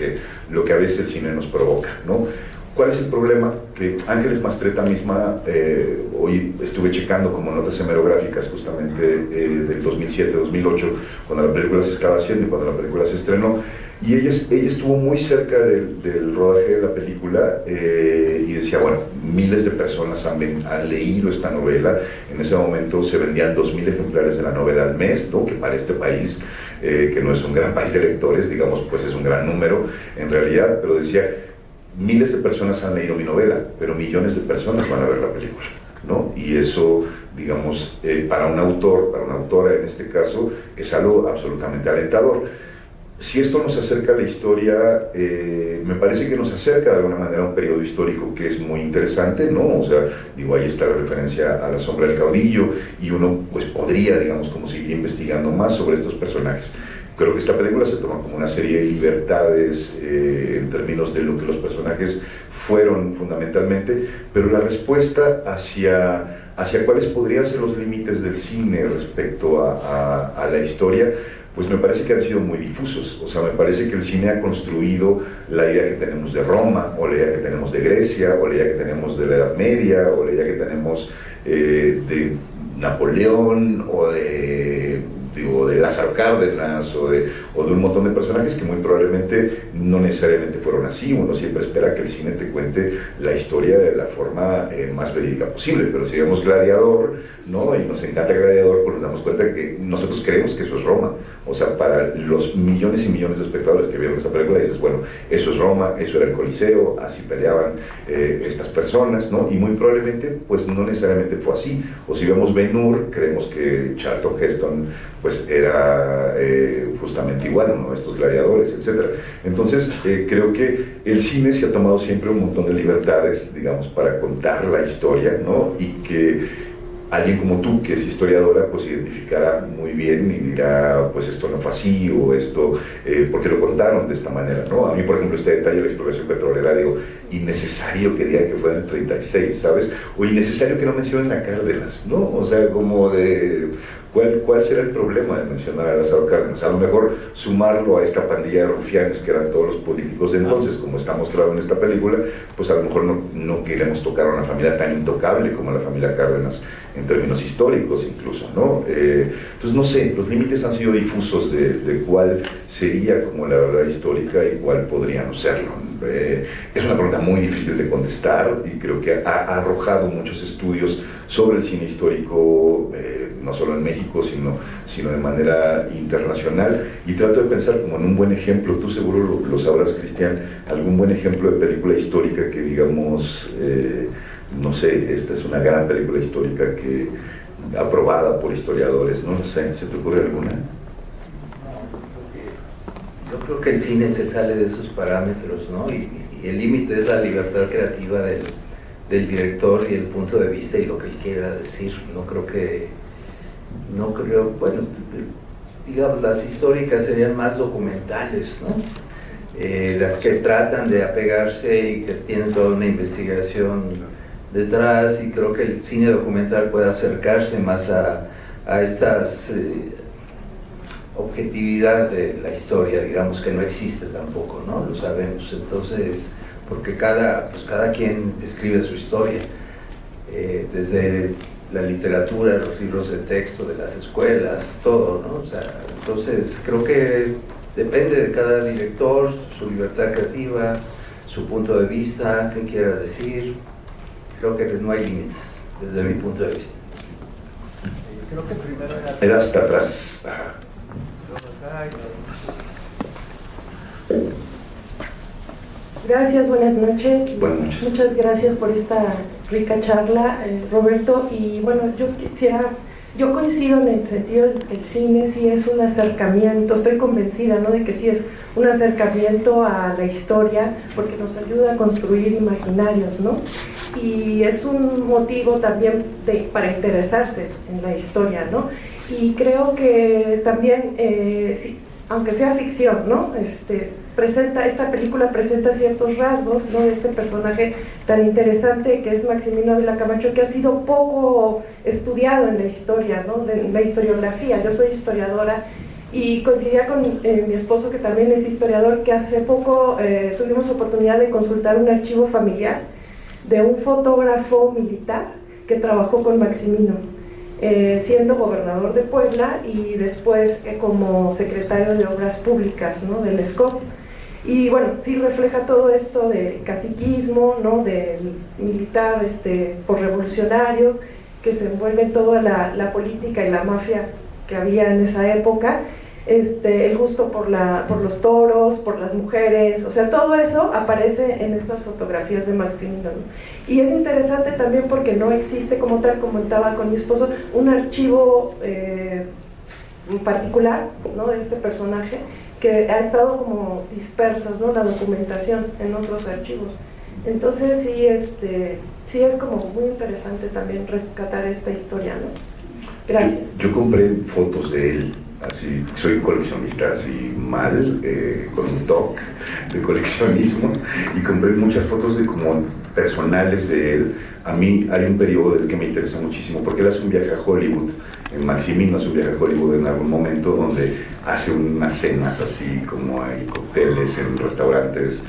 que a veces el cine nos provoca, ¿no? ¿Cuál es el problema? Que Ángeles Mastretta misma, hoy estuve checando como notas hemerográficas justamente del 2007-2008, cuando la película se estaba haciendo y cuando la película se estrenó, y ella estuvo muy cerca del rodaje de la película y decía, bueno, miles de personas han leído esta novela. En ese momento se vendían 2.000 ejemplares de la novela al mes, ¿no? Que para este país, que no es un gran país de lectores, digamos, pues es un gran número en realidad, pero decía, miles de personas han leído mi novela, pero millones de personas van a ver la película, ¿no? Y eso, digamos, para un autor, para una autora en este caso, es algo absolutamente alentador. Si esto nos acerca a la historia, me parece que nos acerca de alguna manera a un periodo histórico que es muy interesante, ¿no? O sea, digo, ahí está la referencia a La sombra del caudillo, y uno pues podría, digamos, como seguir investigando más sobre estos personajes. Creo que esta película se toma como una serie de libertades en términos de lo que los personajes fueron fundamentalmente, pero la respuesta hacia cuáles podrían ser los límites del cine respecto a la historia, pues me parece que han sido muy difusos. O sea, me parece que el cine ha construido la idea que tenemos de Roma, o la idea que tenemos de Grecia, o la idea que tenemos de la Edad Media, o la idea que tenemos de Napoleón, o de Lázaro Cárdenas, o de un montón de personajes que muy probablemente no necesariamente fueron así. Uno siempre espera que el cine te cuente la historia de la forma más verídica posible, pero si vemos Gladiador, ¿no? Y nos encanta Gladiador, pues nos damos cuenta que nosotros creemos que eso es Roma. O sea, para los millones y millones de espectadores que vieron esta película, dices, bueno, eso es Roma, eso era el Coliseo, así peleaban estas personas, ¿no? Y muy probablemente, pues no necesariamente fue así. O si vemos Ben-Hur, creemos que Charlton Heston, pues era justamente igual, ¿no? Estos gladiadores, etc. Entonces, creo que el cine se ha tomado siempre un montón de libertades, digamos, para contar la historia, ¿no? Y que alguien como tú, que es historiadora, pues identificará muy bien y dirá, pues esto no fue así, o esto, porque lo contaron de esta manera, ¿no? A mí, por ejemplo, este detalle de la exploración petrolera, digo, innecesario que digan que fue en el 36, ¿sabes? O innecesario que no mencionen a Cárdenas, ¿no? O sea, como de... ¿Cuál será el problema de mencionar a Lázaro Cárdenas? A lo mejor sumarlo a esta pandilla de rufianes que eran todos los políticos de entonces, como está mostrado en esta película, pues a lo mejor no queremos tocar a una familia tan intocable como la familia Cárdenas, en términos históricos incluso, ¿no? Entonces, no sé, los límites han sido difusos de cuál sería como la verdad histórica y cuál podría no serlo. Es una pregunta muy difícil de contestar y creo que ha arrojado muchos estudios sobre el cine histórico, no solo en México, sino de manera internacional, y trato de pensar como en un buen ejemplo, tú seguro lo sabrás, Cristian, algún buen ejemplo de película histórica que digamos, no sé, esta es una gran película histórica que aprobada por historiadores, no sé, ¿se te ocurre alguna? Yo creo que el cine se sale de esos parámetros, ¿no? Y el límite es la libertad creativa del director y el punto de vista y lo que él quiera decir. Bueno, digamos, las históricas serían más documentales, ¿no? Las que tratan de apegarse y que tienen toda una investigación detrás, y creo que el cine documental puede acercarse más a estas objetividad de la historia, digamos, que no existe tampoco, ¿no? Lo sabemos. Entonces, porque cada quien escribe su historia, desde la literatura, los libros de texto de las escuelas, todo, ¿no? O sea, entonces creo que depende de cada director, su libertad creativa, su punto de vista, qué quiera decir. Creo que no hay límites, desde mi punto de vista. Creo que primero era hasta atrás. Gracias, buenas noches. Buenas noches. Muchas gracias por esta rica charla, Roberto. Y bueno, yo coincido en el sentido de que el cine sí es un acercamiento, estoy convencida, ¿no?, de que sí es un acercamiento a la historia, porque nos ayuda a construir imaginarios, ¿no? Y es un motivo también para interesarse en la historia, ¿no? Y creo que también, sí, aunque sea ficción, ¿no?, esta película presenta ciertos rasgos, ¿no?, de este personaje tan interesante que es Maximino Ávila Camacho, que ha sido poco estudiado en la historia, ¿no?, en la historiografía. Yo soy historiadora y coincidía con mi esposo, que también es historiador, que hace poco tuvimos oportunidad de consultar un archivo familiar de un fotógrafo militar que trabajó con Maximino, siendo gobernador de Puebla y después como secretario de Obras Públicas, ¿no?, del SCOP. Y bueno, sí refleja todo esto del caciquismo, ¿no?, del militar por revolucionario, que se envuelve en toda la política y la mafia que había en esa época, el gusto por los toros, por las mujeres, o sea, todo eso aparece en estas fotografías de Maximino, ¿no? Y es interesante también porque no existe, como tal, comentaba con mi esposo, un archivo particular, ¿no?, de este personaje, que ha estado como dispersos, ¿no?, la documentación en otros archivos. Entonces sí es como muy interesante también rescatar esta historia, ¿no? Gracias. Yo compré fotos de él, así, soy coleccionista así mal, con un toque de coleccionismo, y compré muchas fotos de como personales de él. A mí hay un periodo del que me interesa muchísimo, porque él hace un viaje a Hollywood, Maximino hace un viaje a Hollywood en algún momento, donde hace unas cenas así, como hay cócteles en restaurantes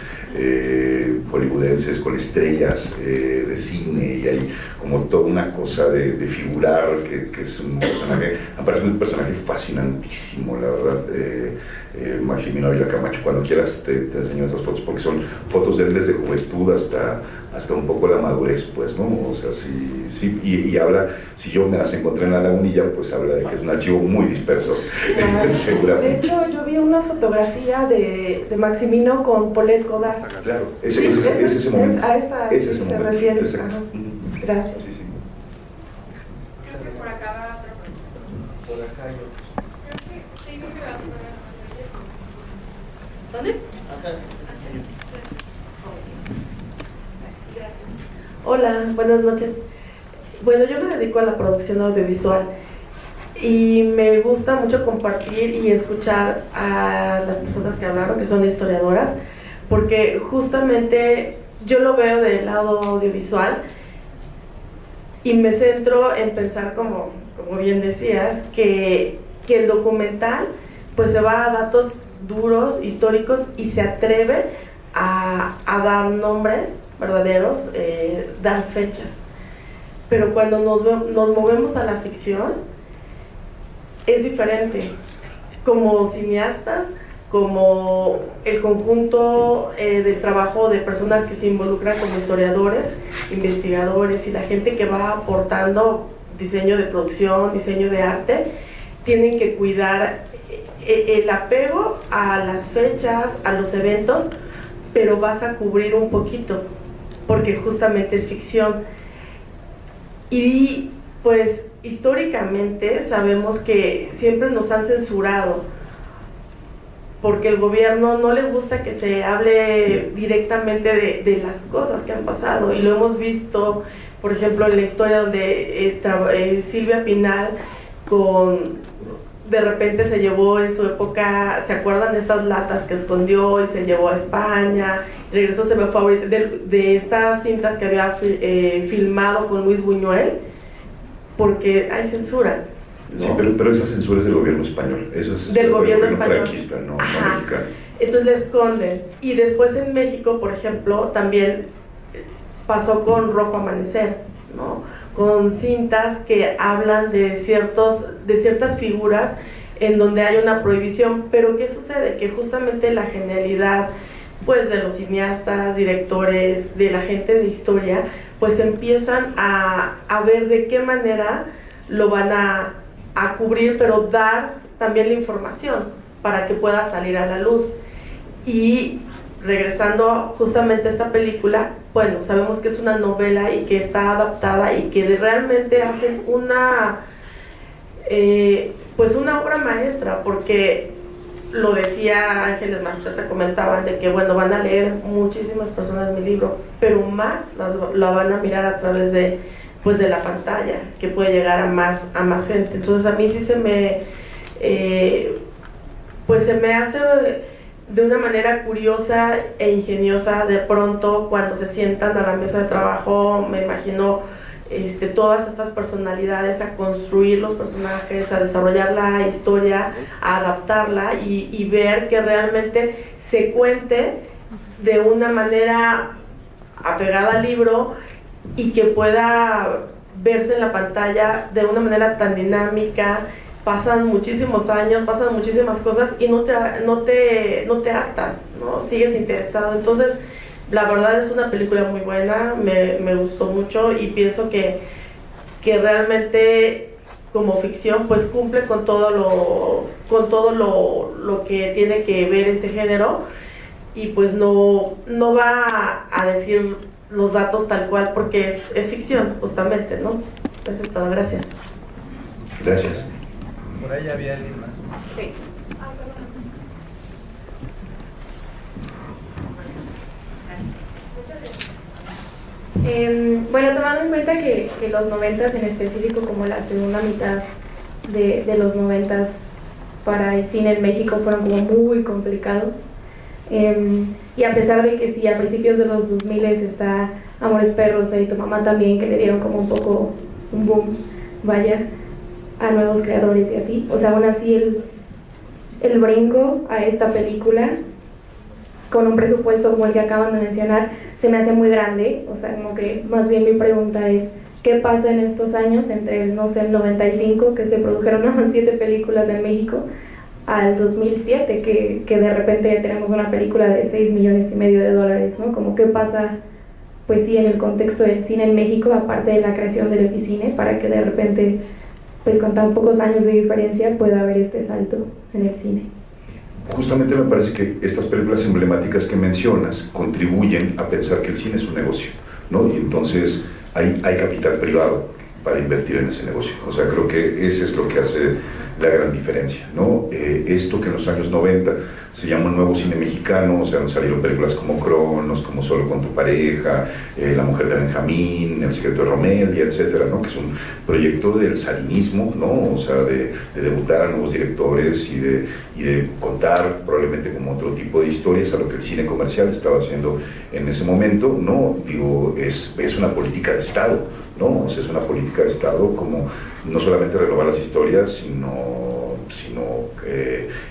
hollywoodenses con estrellas de cine, y hay como toda una cosa de figurar, que es un personaje, me parece un personaje fascinantísimo, la verdad. Maximino Ávila Camacho, cuando quieras te enseño esas fotos, porque son fotos de él desde juventud hasta un poco la madurez, pues, ¿no? O sea, sí, y habla, si yo me las encontré en la Lagunilla, pues habla de que es un archivo muy disperso, seguramente. De hecho, yo vi una fotografía de Maximino con Paulette Goddard. Claro, ese es ese momento. A esta ese se momento. refiere. Exacto. Gracias. Sí, sí. Creo que por acá va otra pregunta. Por acá hay otros. ¿Dónde? Acá. Hola, buenas noches. bueno, yo me dedico a la producción audiovisual y me gusta mucho compartir y escuchar a las personas que hablaron, que son historiadoras, porque justamente yo lo veo del lado audiovisual y me centro en pensar, como bien decías, que el documental pues se va a datos duros, históricos, y se atreve a dar nombres verdaderos, dar fechas. Pero cuando nos movemos a la ficción es diferente. Como cineastas, como el conjunto del trabajo de personas que se involucran como historiadores, investigadores y la gente que va aportando diseño de producción, diseño de arte, tienen que cuidar el apego a las fechas, a los eventos, pero vas a cubrir un poquito, porque justamente es ficción. Y pues históricamente sabemos que siempre nos han censurado, porque el gobierno no le gusta que se hable directamente de las cosas que han pasado, y lo hemos visto, por ejemplo, en la historia donde Silvia Pinal de repente se llevó en su época, ¿se acuerdan de estas latas que escondió y se llevó a España? Regresó, se me fue ahorita, de estas cintas que había filmado con Luis Buñuel, porque hay censura, ¿no? Sí, pero esa censura es del gobierno español, eso es del gobierno español franquista, no mexicano. Entonces le esconden. Y después en México, por ejemplo, también pasó con Rojo Amanecer, ¿no? Con cintas que hablan de ciertas figuras en donde hay una prohibición. Pero ¿qué sucede? Que justamente la genialidad pues de los cineastas, directores, de la gente de historia, pues empiezan a ver de qué manera lo van a cubrir, pero dar también la información para que pueda salir a la luz. Y regresando justamente a esta película, bueno, sabemos que es una novela y que está adaptada y que realmente hacen pues una obra maestra, porque lo decía Ángeles Mastretta, comentaban de que bueno, van a leer muchísimas personas mi libro, pero más la van a mirar a través de la pantalla, que puede llegar a más gente. Entonces a mí sí se me hace de una manera curiosa e ingeniosa. De pronto cuando se sientan a la mesa de trabajo, me imagino todas estas personalidades, a construir los personajes, a desarrollar la historia, a adaptarla y ver que realmente se cuente de una manera apegada al libro y que pueda verse en la pantalla de una manera tan dinámica. Pasan muchísimos años, pasan muchísimas cosas y no te hartas, ¿no? Sigues interesado. Entonces, la verdad es una película muy buena, me gustó mucho y pienso que realmente como ficción pues cumple con todo lo que tiene que ver este género, y pues no va a decir los datos tal cual porque es ficción justamente, ¿no? Eso es todo, gracias. Gracias. Por ahí había alguien más. Sí. Bueno, tomando en cuenta que los 90s, en específico como la segunda mitad de los 90s para el cine en México, fueron como muy complicados, y a pesar de que sí, a principios de los 2000 está Amores Perros y Tu Mamá También, que le dieron como un poco un boom, vaya, a nuevos creadores y así, o sea, aún así el brinco a esta película con un presupuesto como el que acaban de mencionar se me hace muy grande. O sea, como que más bien mi pregunta es ¿qué pasa en estos años entre el 95, que se produjeron 7 películas en México, al 2007, que de repente ya tenemos una película de $6.5 millones, ¿no? Como qué pasa, pues sí, en el contexto del cine en México, aparte de la creación del Eficine, para que de repente, pues con tan pocos años de diferencia, pueda haber este salto en el cine. Justamente me parece que estas películas emblemáticas que mencionas contribuyen a pensar que el cine es un negocio, ¿no? Y entonces hay capital privado para invertir en ese negocio. O sea, creo que eso es lo que hace la gran diferencia, ¿no? Esto que en los años 90 se llama nuevo cine mexicano, o sea, nos salieron películas como Cronos, como Solo con tu pareja, La mujer de Benjamín, El secreto de Romelia, etcétera, ¿no? Que es un proyecto del salinismo, ¿no? O sea, de debutar a nuevos directores y de contar probablemente como otro tipo de historias a lo que el cine comercial estaba haciendo en ese momento, ¿no? Digo, es una política de Estado, ¿no? O sea, es una política de Estado como no solamente renovar las historias, sino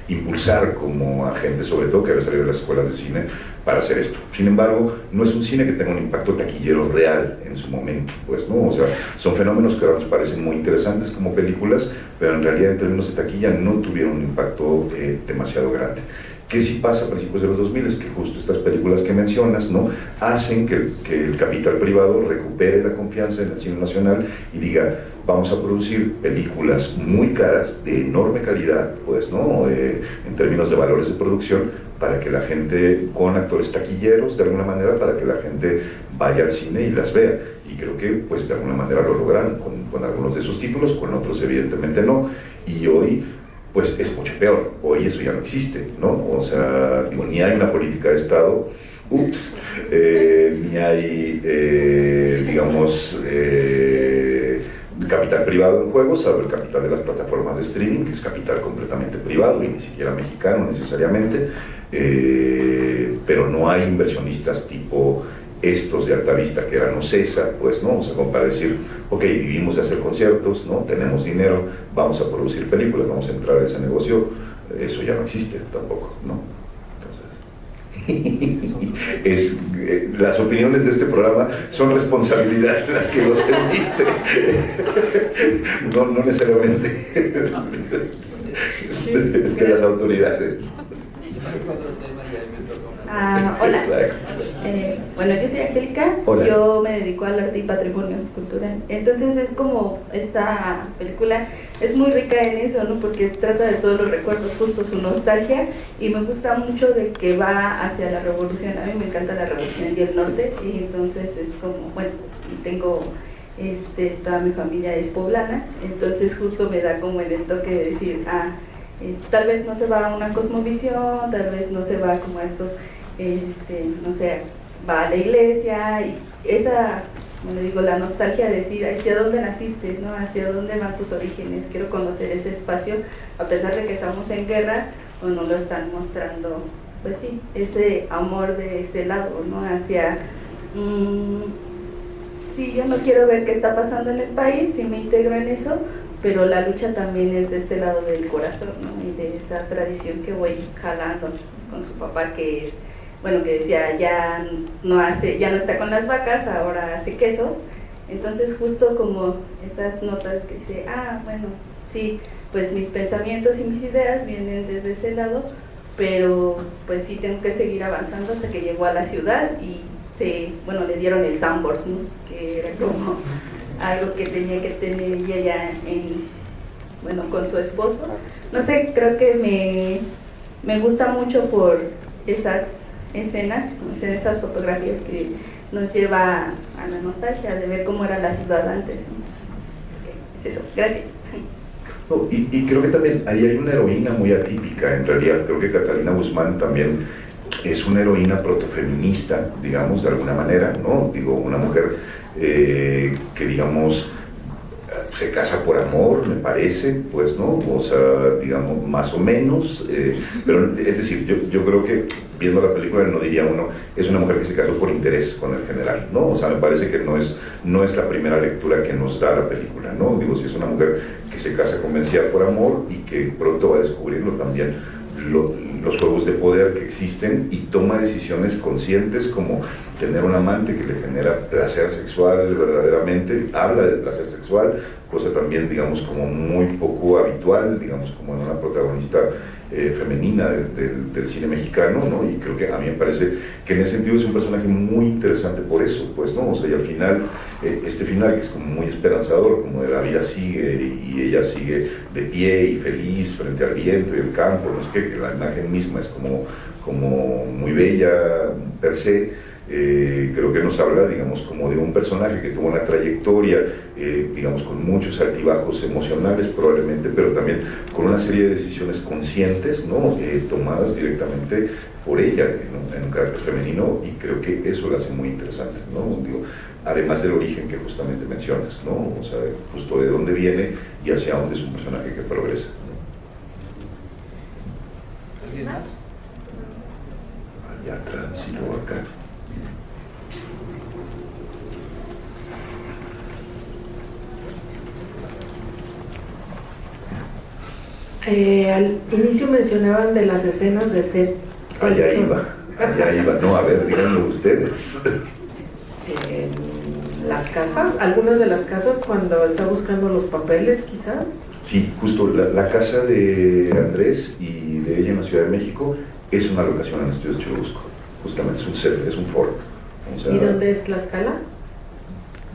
impulsar como a gente, sobre todo que había salido de las escuelas de cine, para hacer esto. Sin embargo, no es un cine que tenga un impacto taquillero real en su momento, pues, ¿no? O sea, son fenómenos que ahora nos parecen muy interesantes como películas, pero en realidad en términos de taquilla no tuvieron un impacto demasiado grande. ¿Qué sí pasa a principios de los 2000? Es que justo estas películas que mencionas, ¿no?, hacen que el capital privado recupere la confianza en el cine nacional y diga, vamos a producir películas muy caras, de enorme calidad, pues, ¿no?, en términos de valores de producción, para que la gente, con actores taquilleros, de alguna manera, para que la gente vaya al cine y las vea. Y creo que, pues, de alguna manera lo lograron con algunos de esos títulos, con otros evidentemente no. Y hoy, pues es mucho peor. Hoy eso ya no existe, ¿no? O sea, digo, ni hay una política de Estado, ni hay, digamos, capital privado en juego, salvo el capital de las plataformas de streaming, que es capital completamente privado y ni siquiera mexicano necesariamente, pero no hay inversionistas tipo estos de Altavista, que eran Ocesa, pues, ¿no? O sea, como para decir, ok, vivimos de hacer conciertos, ¿no? Tenemos dinero, vamos a producir películas, vamos a entrar a ese negocio. Eso ya no existe tampoco, ¿no? Entonces, las opiniones de este programa son responsabilidad de las que los emite, no necesariamente de las autoridades. Hola. Bueno, yo soy Angélica. Hola. Yo me dedico al arte y patrimonio cultural. Entonces es como esta película es muy rica en eso, ¿no? Porque trata de todos los recuerdos, justo su nostalgia, y me gusta mucho de que va hacia la revolución. A mí me encanta la revolución y el norte, y entonces es como, bueno, y tengo toda mi familia es poblana, entonces justo me da como el toque de decir, tal vez no se va a una cosmovisión, tal vez no se va como a estos, no sé, va a la iglesia, y esa, como digo, la nostalgia de decir, hacia dónde naciste, ¿no? Hacia dónde van tus orígenes, quiero conocer ese espacio, a pesar de que estamos en guerra, o no lo están mostrando, pues sí, ese amor de ese lado, ¿no? Hacia, sí, yo no quiero ver qué está pasando en el país, sí me integro en eso, pero la lucha también es de este lado del corazón, ¿no? Y de esa tradición que voy jalando con su papá, que es, bueno, que decía, ya no está con las vacas, ahora hace quesos. Entonces justo como esas notas que dice, bueno, sí, pues mis pensamientos y mis ideas vienen desde ese lado, pero pues sí tengo que seguir avanzando hasta que llegó a la ciudad y bueno, le dieron el Sambors, ¿no? Que era como algo que tenía que tener ella ya bueno, con su esposo. No sé, creo que me gusta mucho por esas escenas, esas fotografías que nos lleva a la nostalgia de ver cómo era la ciudad antes, ¿no? Es eso, gracias. No, y creo que también ahí hay una heroína muy atípica, en realidad. Creo que Catalina Guzmán también es una heroína protofeminista, digamos, de alguna manera, ¿no? Digo, una mujer que, digamos, se casa por amor, me parece, pues, ¿no? O sea, digamos, más o menos, pero es decir, yo creo que viendo la película no diría uno, es una mujer que se casó por interés con el general, ¿no? O sea, me parece que no es la primera lectura que nos da la película, ¿no? Digo, si es una mujer que se casa convencida por amor y que pronto va a descubrirlo también, los juegos de poder que existen, y toma decisiones conscientes como tener un amante que le genera placer sexual verdaderamente, habla del placer sexual, cosa también, digamos, como muy poco habitual, digamos, como en una protagonista femenina del cine mexicano, ¿no? Y creo que a mí me parece que en ese sentido es un personaje muy interesante por eso, pues, ¿no? O sea, y al final, este final que es como muy esperanzador, como de la vida sigue y ella sigue de pie y feliz frente al viento y el campo, no sé qué, que la imagen misma es como muy bella per se. Creo que nos habla, digamos, como de un personaje que tuvo una trayectoria, digamos, con muchos altibajos emocionales probablemente, pero también con una serie de decisiones conscientes, ¿no? Tomadas directamente por ella, ¿no? En un carácter femenino, y creo que eso la hace muy interesante, ¿no? Digo, además del origen que justamente mencionas, ¿no? O sea, justo de dónde viene y hacia dónde es un personaje que progresa, ¿no? ¿Alguien más? Allá atrás y luego acá. Al inicio mencionaban de las escenas de set. Allá iba. No, a ver, díganlo ustedes. Las casas, algunas de las casas cuando está buscando los papeles, quizás. Sí, justo la casa de Andrés y de ella en la Ciudad de México es una locación en Estudios Churubusco. Justamente, es un set, es un foro. O sea, ¿y dónde es Tlaxcala?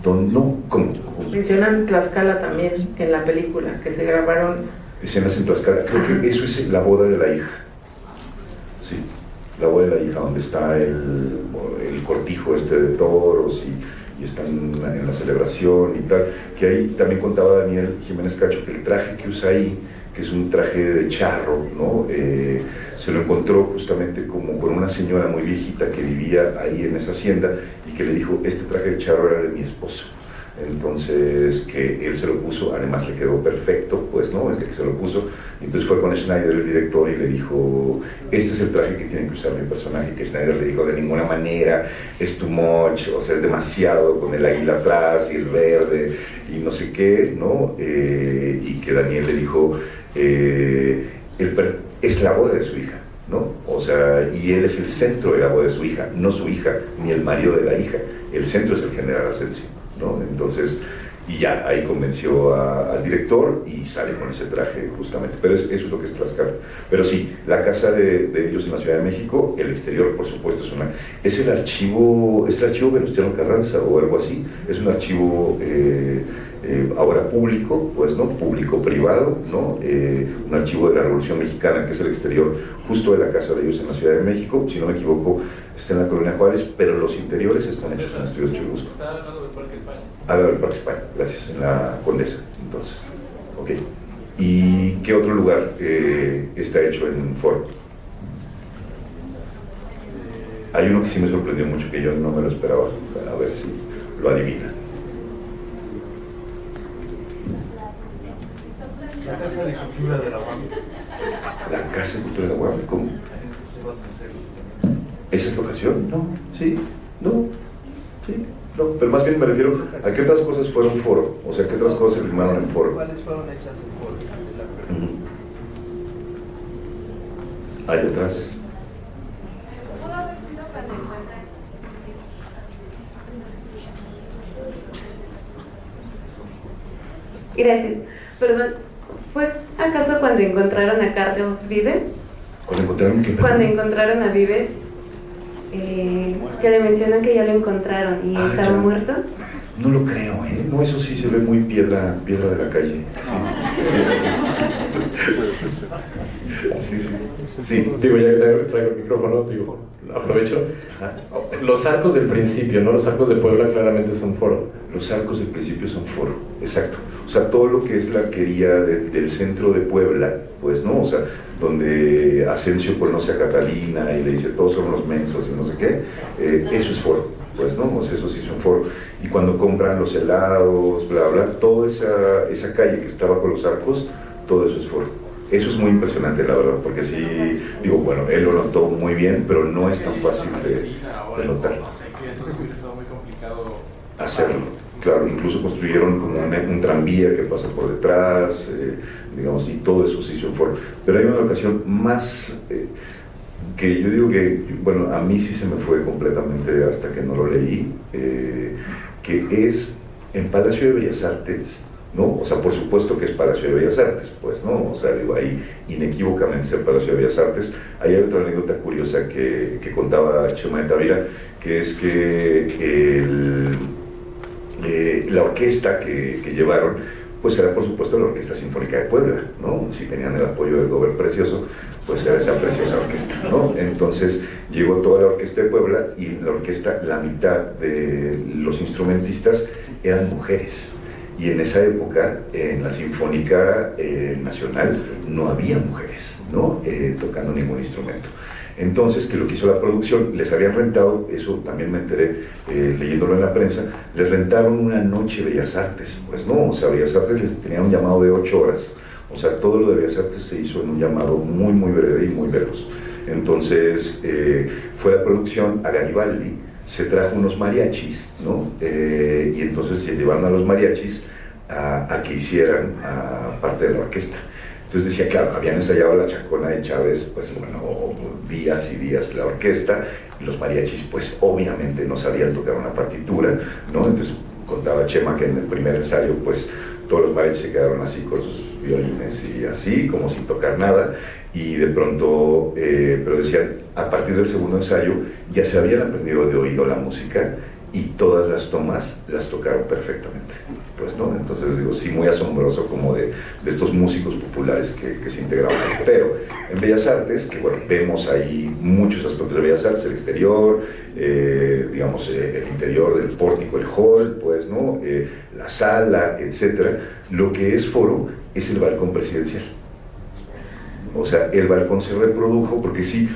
No, ¿cómo? Mencionan Tlaxcala también en la película, que se grabaron. Escenas en Tlaxcala, creo que eso es la boda de la hija. Sí, la boda de la hija, donde está el cortijo este de toros y están en la celebración y tal, que ahí también contaba Daniel Jiménez Cacho que el traje que usa ahí, que es un traje de charro, ¿no? Se lo encontró justamente como con una señora muy viejita que vivía ahí en esa hacienda y que le dijo, este traje de charro era de mi esposo. Entonces, que él se lo puso, además le quedó perfecto, pues, ¿no? Desde que se lo puso. Entonces fue con Schneider, el director, y le dijo, este es el traje que tiene que usar mi personaje. Que Schneider le dijo, de ninguna manera, es too much, o sea, es demasiado, con el águila atrás y el verde, y no sé qué, ¿no? Y que Daniel le dijo, es la boda de su hija, ¿no? O sea, y él es el centro de la boda de su hija, no su hija, ni el marido de la hija. El centro es el general Asensio, ¿no? Entonces, y ya ahí convenció al director y sale con ese traje justamente, pero eso es lo que es Tlaxcala. Pero sí, la casa de ellos en la Ciudad de México, el exterior por supuesto es el archivo Venustiano Carranza o algo así, es un archivo ahora público, pues, ¿no? Público-privado, ¿no? Un archivo de la Revolución Mexicana, que es el exterior justo de la casa de ellos en la Ciudad de México, si no me equivoco, está en la Colonia Juárez, pero los interiores están hechos en Estudios Churubusco. Está hablando del Parque España. Del Parque España, gracias, en la Condesa, entonces. Ok. ¿Y qué otro lugar está hecho en un foro? Hay uno que sí me sorprendió mucho, que yo no me lo esperaba, a ver si lo adivina. La Casa de Cultura de la UAM. La Casa de Cultura de la UAM, ¿cómo? ¿Esa es locación? No, sí, no, sí, no, pero más bien me refiero a qué otras cosas fueron foro, o sea, qué otras cosas se filmaron en foro. ¿Cuáles fueron hechas en foro? Ahí atrás. ¿Pudo haber sido cuando encuentran? Gracias. Perdón, ¿fue acaso cuando encontraron a Carlos Vives? ¿Cuando encontraron qué? Cuando encontraron a Vives, que le mencionan que ya lo encontraron y estaba muerto. No lo creo, ¿eh? No, eso sí se ve muy piedra de la calle. Sí. Digo, ya que traigo el micrófono, digo, aprovecho. Los arcos del principio, ¿no? Los arcos de Puebla claramente son foro. Los arcos del principio son foro, exacto. O sea, todo lo que es la arquería del centro de Puebla, pues, ¿no? O sea, donde Asensio conoce a Catalina y le dice, todos son los mensos y no sé qué, eso es foro, pues, ¿no? O sea, eso sí es un foro. Y cuando compran los helados, bla, bla, toda esa calle que está bajo los arcos, todo eso es foro. Eso es muy impresionante, la verdad, porque sí, digo, bueno, él lo notó muy bien, pero no es tan fácil de notar. No sé, que entonces hubiera estado muy complicado hacerlo. Claro, incluso construyeron como un tranvía que pasa por detrás, digamos, y todo eso se hizo en foro. Pero hay una ocasión más que yo digo que, bueno, a mí sí se me fue completamente hasta que no lo leí, que es en Palacio de Bellas Artes, ¿no? O sea, por supuesto que es Palacio de Bellas Artes, pues, ¿no? O sea, digo, ahí inequívocamente es el Palacio de Bellas Artes. Ahí hay otra anécdota curiosa que contaba Chema de Tavira, que es que la orquesta que llevaron, pues era por supuesto la Orquesta Sinfónica de Puebla, ¿no? Si tenían el apoyo del Gobierno Precioso, pues era esa preciosa orquesta, ¿no? Entonces llegó toda la orquesta de Puebla y en la orquesta la mitad de los instrumentistas eran mujeres. Y en esa época, en la Sinfónica Nacional, no había mujeres, ¿no? Tocando ningún instrumento. Entonces, que lo que hizo la producción, les habían rentado, eso también me enteré leyéndolo en la prensa, les rentaron una noche Bellas Artes, pues no, o sea, Bellas Artes les tenían un llamado de 8 horas, o sea, todo lo de Bellas Artes se hizo en un llamado muy, muy breve y muy veloz. Entonces, fue la producción a Garibaldi, se trajo unos mariachis, ¿no? Y entonces se llevaron a los mariachis a que hicieran parte de la orquesta. Entonces decía, claro, habían ensayado la Chacona de Chávez, pues bueno, días y días la orquesta, y los mariachis pues obviamente no sabían tocar una partitura, ¿no? Entonces contaba Chema que en el primer ensayo pues todos los mariachis se quedaron así con sus violines y así, como sin tocar nada, y de pronto, pero decían, a partir del segundo ensayo ya se habían aprendido de oído la música y todas las tomas las tocaron perfectamente, pues, ¿no? Entonces digo, sí, muy asombroso como de estos músicos populares que se integraban ahí. Pero en Bellas Artes, que bueno, vemos ahí muchos aspectos de Bellas Artes, el exterior, digamos, el interior del pórtico, el hall, pues, ¿no? La sala, etcétera. Lo que es foro es el balcón presidencial. O sea, el balcón se reprodujo porque sí,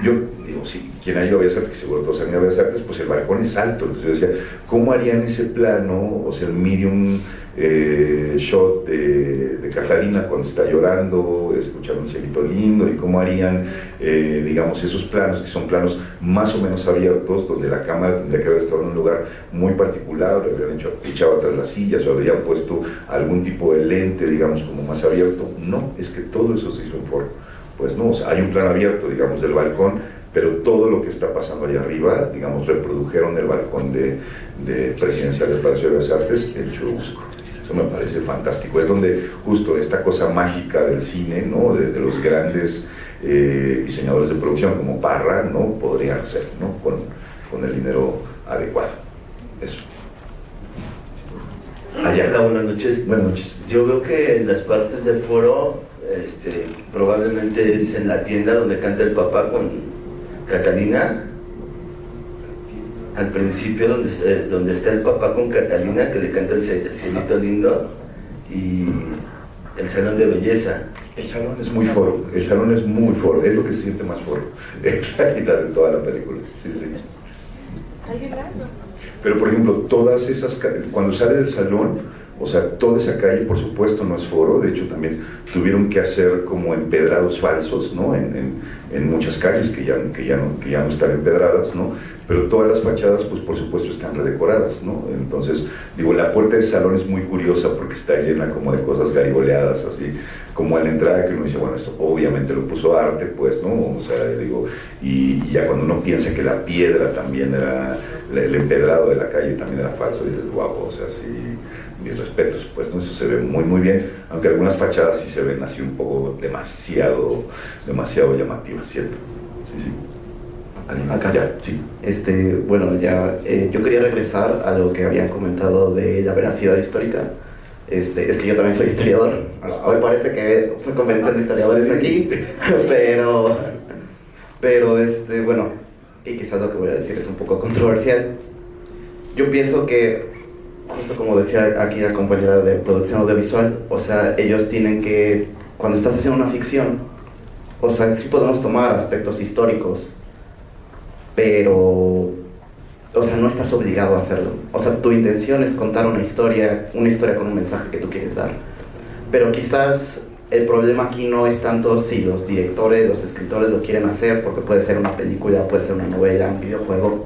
yo digo, sí, quien ha ido a Bellas Artes, que seguro todos han ido a Bellas Artes, pues el balcón es alto. Entonces yo decía, ¿cómo harían ese plano, o sea, el medium shot de Catalina cuando está llorando, escuchando un cielito lindo, y cómo harían, digamos, esos planos, que son planos más o menos abiertos, donde la cámara tendría que haber estado en un lugar muy particular, le habrían echado atrás las sillas, o habrían puesto algún tipo de lente, digamos, como más abierto? No, es que todo eso se hizo en foro. Pues no, o sea, hay un plano abierto, digamos, del balcón, pero todo lo que está pasando allá arriba, digamos, reprodujeron el balcón de presidencial del Palacio de Bellas Artes en Churubusco. Eso me parece fantástico. Es donde justo esta cosa mágica del cine, ¿no? De los grandes diseñadores de producción como Parra, ¿no? Podrían hacer, ¿no? Con el dinero adecuado. Eso. Allá. Hola, buenas noches. Buenas noches. Yo veo que en las partes del foro, probablemente es en la tienda donde canta el papá con Catalina. Al principio donde está el papá con Catalina, que le canta el cielito lindo, y el salón de belleza. El salón es muy foro, el salón es muy foro, es lo que se siente más foro, es la mitad de toda la película, sí, sí. ¿Alguien más? Pero por ejemplo, todas esas, cuando sale del salón, o sea, toda esa calle, por supuesto, no es foro. De hecho, también tuvieron que hacer como empedrados falsos, ¿no? En muchas calles que ya no están empedradas, ¿no? Pero todas las fachadas, pues por supuesto, están redecoradas, ¿no? Entonces, digo, la puerta del salón es muy curiosa porque está llena como de cosas garigoleadas, así, como en la entrada que uno dice, bueno, esto obviamente lo puso arte, pues, ¿no? O sea, digo, y ya cuando uno piensa que la piedra también era, el empedrado de la calle también era falso, y dices, guapo, o sea, sí, mis respetos, pues, ¿no? Eso se ve muy, muy bien, aunque algunas fachadas sí se ven así un poco demasiado llamativas, ¿cierto? Sí, sí. Acá. Ya, sí. Bueno, ya, yo quería regresar a lo que habían comentado de la veracidad histórica. Es que yo también soy historiador. Hoy parece que fue conferencia de historiadores aquí, pero bueno, y quizás lo que voy a decir es un poco controversial. Yo pienso que, justo como decía aquí la compañera de producción audiovisual, o sea, ellos tienen que, cuando estás haciendo una ficción, o sea, sí podemos tomar aspectos históricos, pero, o sea, no estás obligado a hacerlo. O sea, tu intención es contar una historia con un mensaje que tú quieres dar. Pero quizás el problema aquí no es tanto si los directores, los escritores lo quieren hacer, porque puede ser una película, puede ser una novela, un videojuego,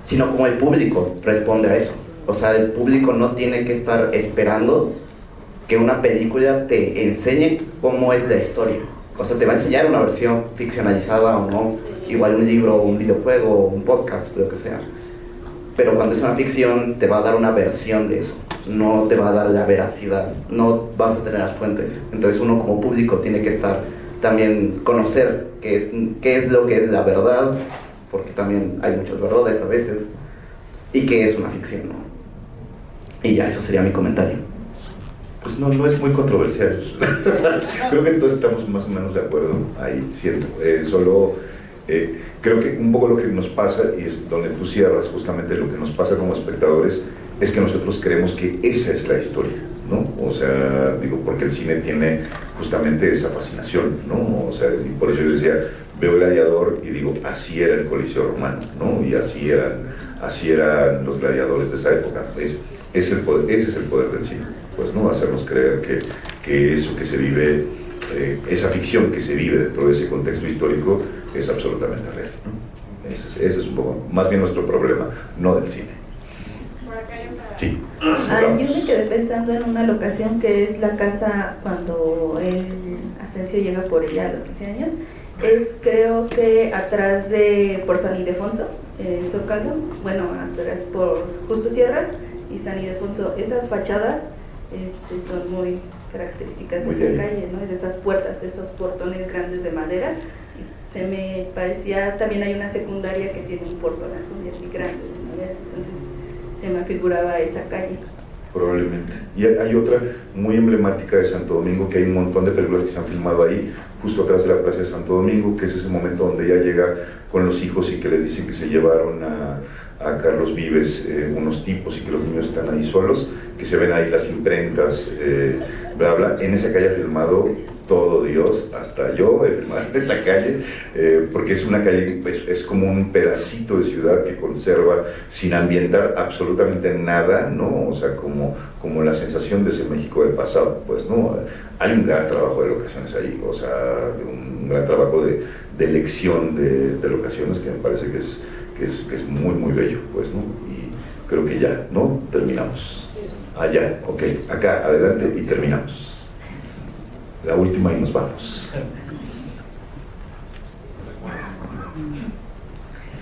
sino como el público responde a eso. O sea, el público no tiene que estar esperando que una película te enseñe cómo es la historia. O sea, te va a enseñar una versión ficcionalizada o no, igual un libro, un videojuego, un podcast, lo que sea. Pero cuando es una ficción, te va a dar una versión de eso, no te va a dar la veracidad, no vas a tener las fuentes. Entonces uno como público tiene que estar, también conocer qué es lo que es la verdad, porque también hay muchas verdades a veces, y qué es una ficción, ¿no? Y ya, eso sería mi comentario. Pues no es muy controversial. Creo que todos estamos más o menos de acuerdo ahí, siento. Creo que un poco lo que nos pasa, y es donde tú cierras justamente lo que nos pasa como espectadores, es que nosotros creemos que esa es la historia, ¿no? O sea, digo, porque el cine tiene justamente esa fascinación, ¿no? O sea, y por eso yo decía, veo Gladiador y digo, así era el Coliseo romano, ¿no? Y así eran los gladiadores de esa época. Ese es el poder del cine, pues, ¿no? Hacernos creer que eso que se vive, esa ficción que se vive dentro de ese contexto histórico es absolutamente real, ¿no? Ese es un poco, más bien nuestro problema, no del cine. Sí. Yo me quedé pensando en una locación que es la casa cuando el Asensio llega por ella a los 15 años. Creo que atrás por San Ildefonso, el Zócalo, bueno, atrás por Justo Sierra y San Ildefonso, esas fachadas son muy características de esa calle, ¿no? De esas puertas, esos portones grandes de madera. Se me parecía, también hay una secundaria que tiene un portonazo y así grande de madera, entonces se me figuraba esa calle. Probablemente. Y hay otra muy emblemática de Santo Domingo, que hay un montón de películas que se han filmado ahí, justo atrás de la Plaza de Santo Domingo, que es ese momento donde ella llega con los hijos y que les dicen que se llevaron a Carlos Vives unos tipos y que los niños están ahí solos, que se ven ahí las imprentas, bla bla. En esa calle ha filmado todo Dios, hasta yo, en esa calle, porque es una calle, es como un pedacito de ciudad que conserva sin ambientar absolutamente nada, ¿no? O sea, como la sensación de ese México del pasado, pues, ¿no? Hay un gran trabajo de locaciones ahí, o sea, un gran trabajo de elección de locaciones que me parece que es muy, muy bello, pues, ¿no? Y creo que ya, ¿no? Terminamos. Allá, ok, acá, adelante y terminamos. La última y nos vamos.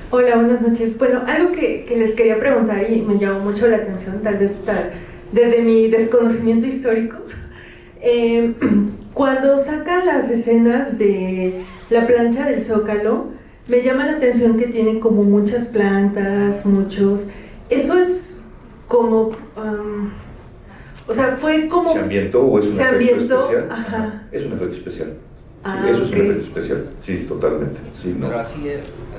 Hola, buenas noches. Bueno, algo que les quería preguntar y me llamó mucho la atención, tal vez desde mi desconocimiento histórico, cuando sacan las escenas de la plancha del Zócalo, me llama la atención que tienen como muchas plantas, eso es como... o sea, fue como... ¿Se ambientó o es un efecto especial? Ajá. Es un efecto especial. Sí, eso es un efecto especial. Sí, totalmente. Sí, no.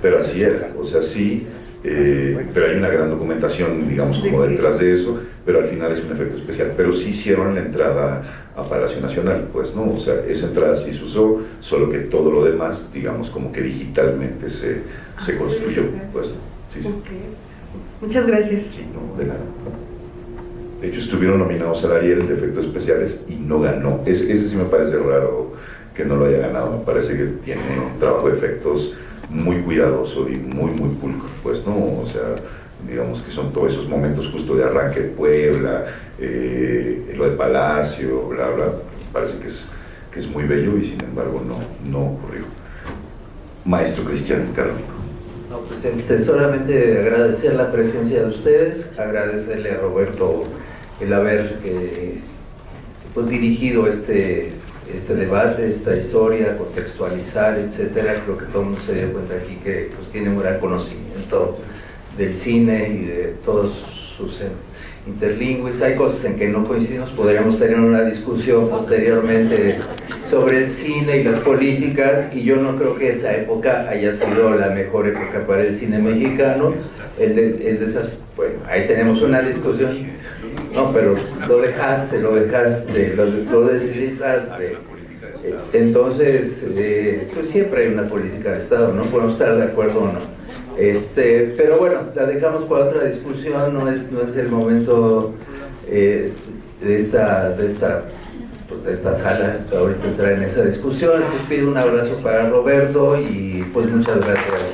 Pero así era. O sea, sí, pero hay una gran documentación, digamos, como detrás de eso, pero al final es un efecto especial. Pero sí hicieron la entrada a Palacio Nacional, pues, ¿no? O sea, esa entrada sí se usó, solo que todo lo demás, digamos, como que digitalmente se construyó, pues. Sí, sí. Okay. Muchas gracias. Sí, no, de nada. De hecho, estuvieron nominados al Ariel de efectos especiales y no ganó. Ese sí me parece raro que no lo haya ganado. Me parece que tiene un trabajo de efectos muy cuidadoso y muy, muy pulcro, pues, ¿no? O sea, digamos que son todos esos momentos justo de arranque de Puebla, lo de Palacio, bla, bla. Parece que es muy bello y sin embargo no ocurrió. Maestro Cristian Carolino. No, pues solamente agradecer la presencia de ustedes, agradecerle a Roberto el haber pues dirigido este debate, esta historia, contextualizar, etcétera. Creo que todo el mundo se dio cuenta aquí que pues, tiene un gran conocimiento del cine y de todos sus interlingües. Hay cosas en que no coincidimos, podríamos tener una discusión posteriormente sobre el cine y las políticas, y yo no creo que esa época haya sido la mejor época para el cine mexicano. Bueno, ahí tenemos una discusión. No, pero lo dejaste, lo deslizaste. Entonces, pues siempre hay una política de Estado, ¿no? Podemos estar de acuerdo o no. Pero bueno, la dejamos para otra discusión, no es el momento de esta sala ahorita entrar en esa discusión. Les pido un abrazo para Roberto y pues muchas gracias.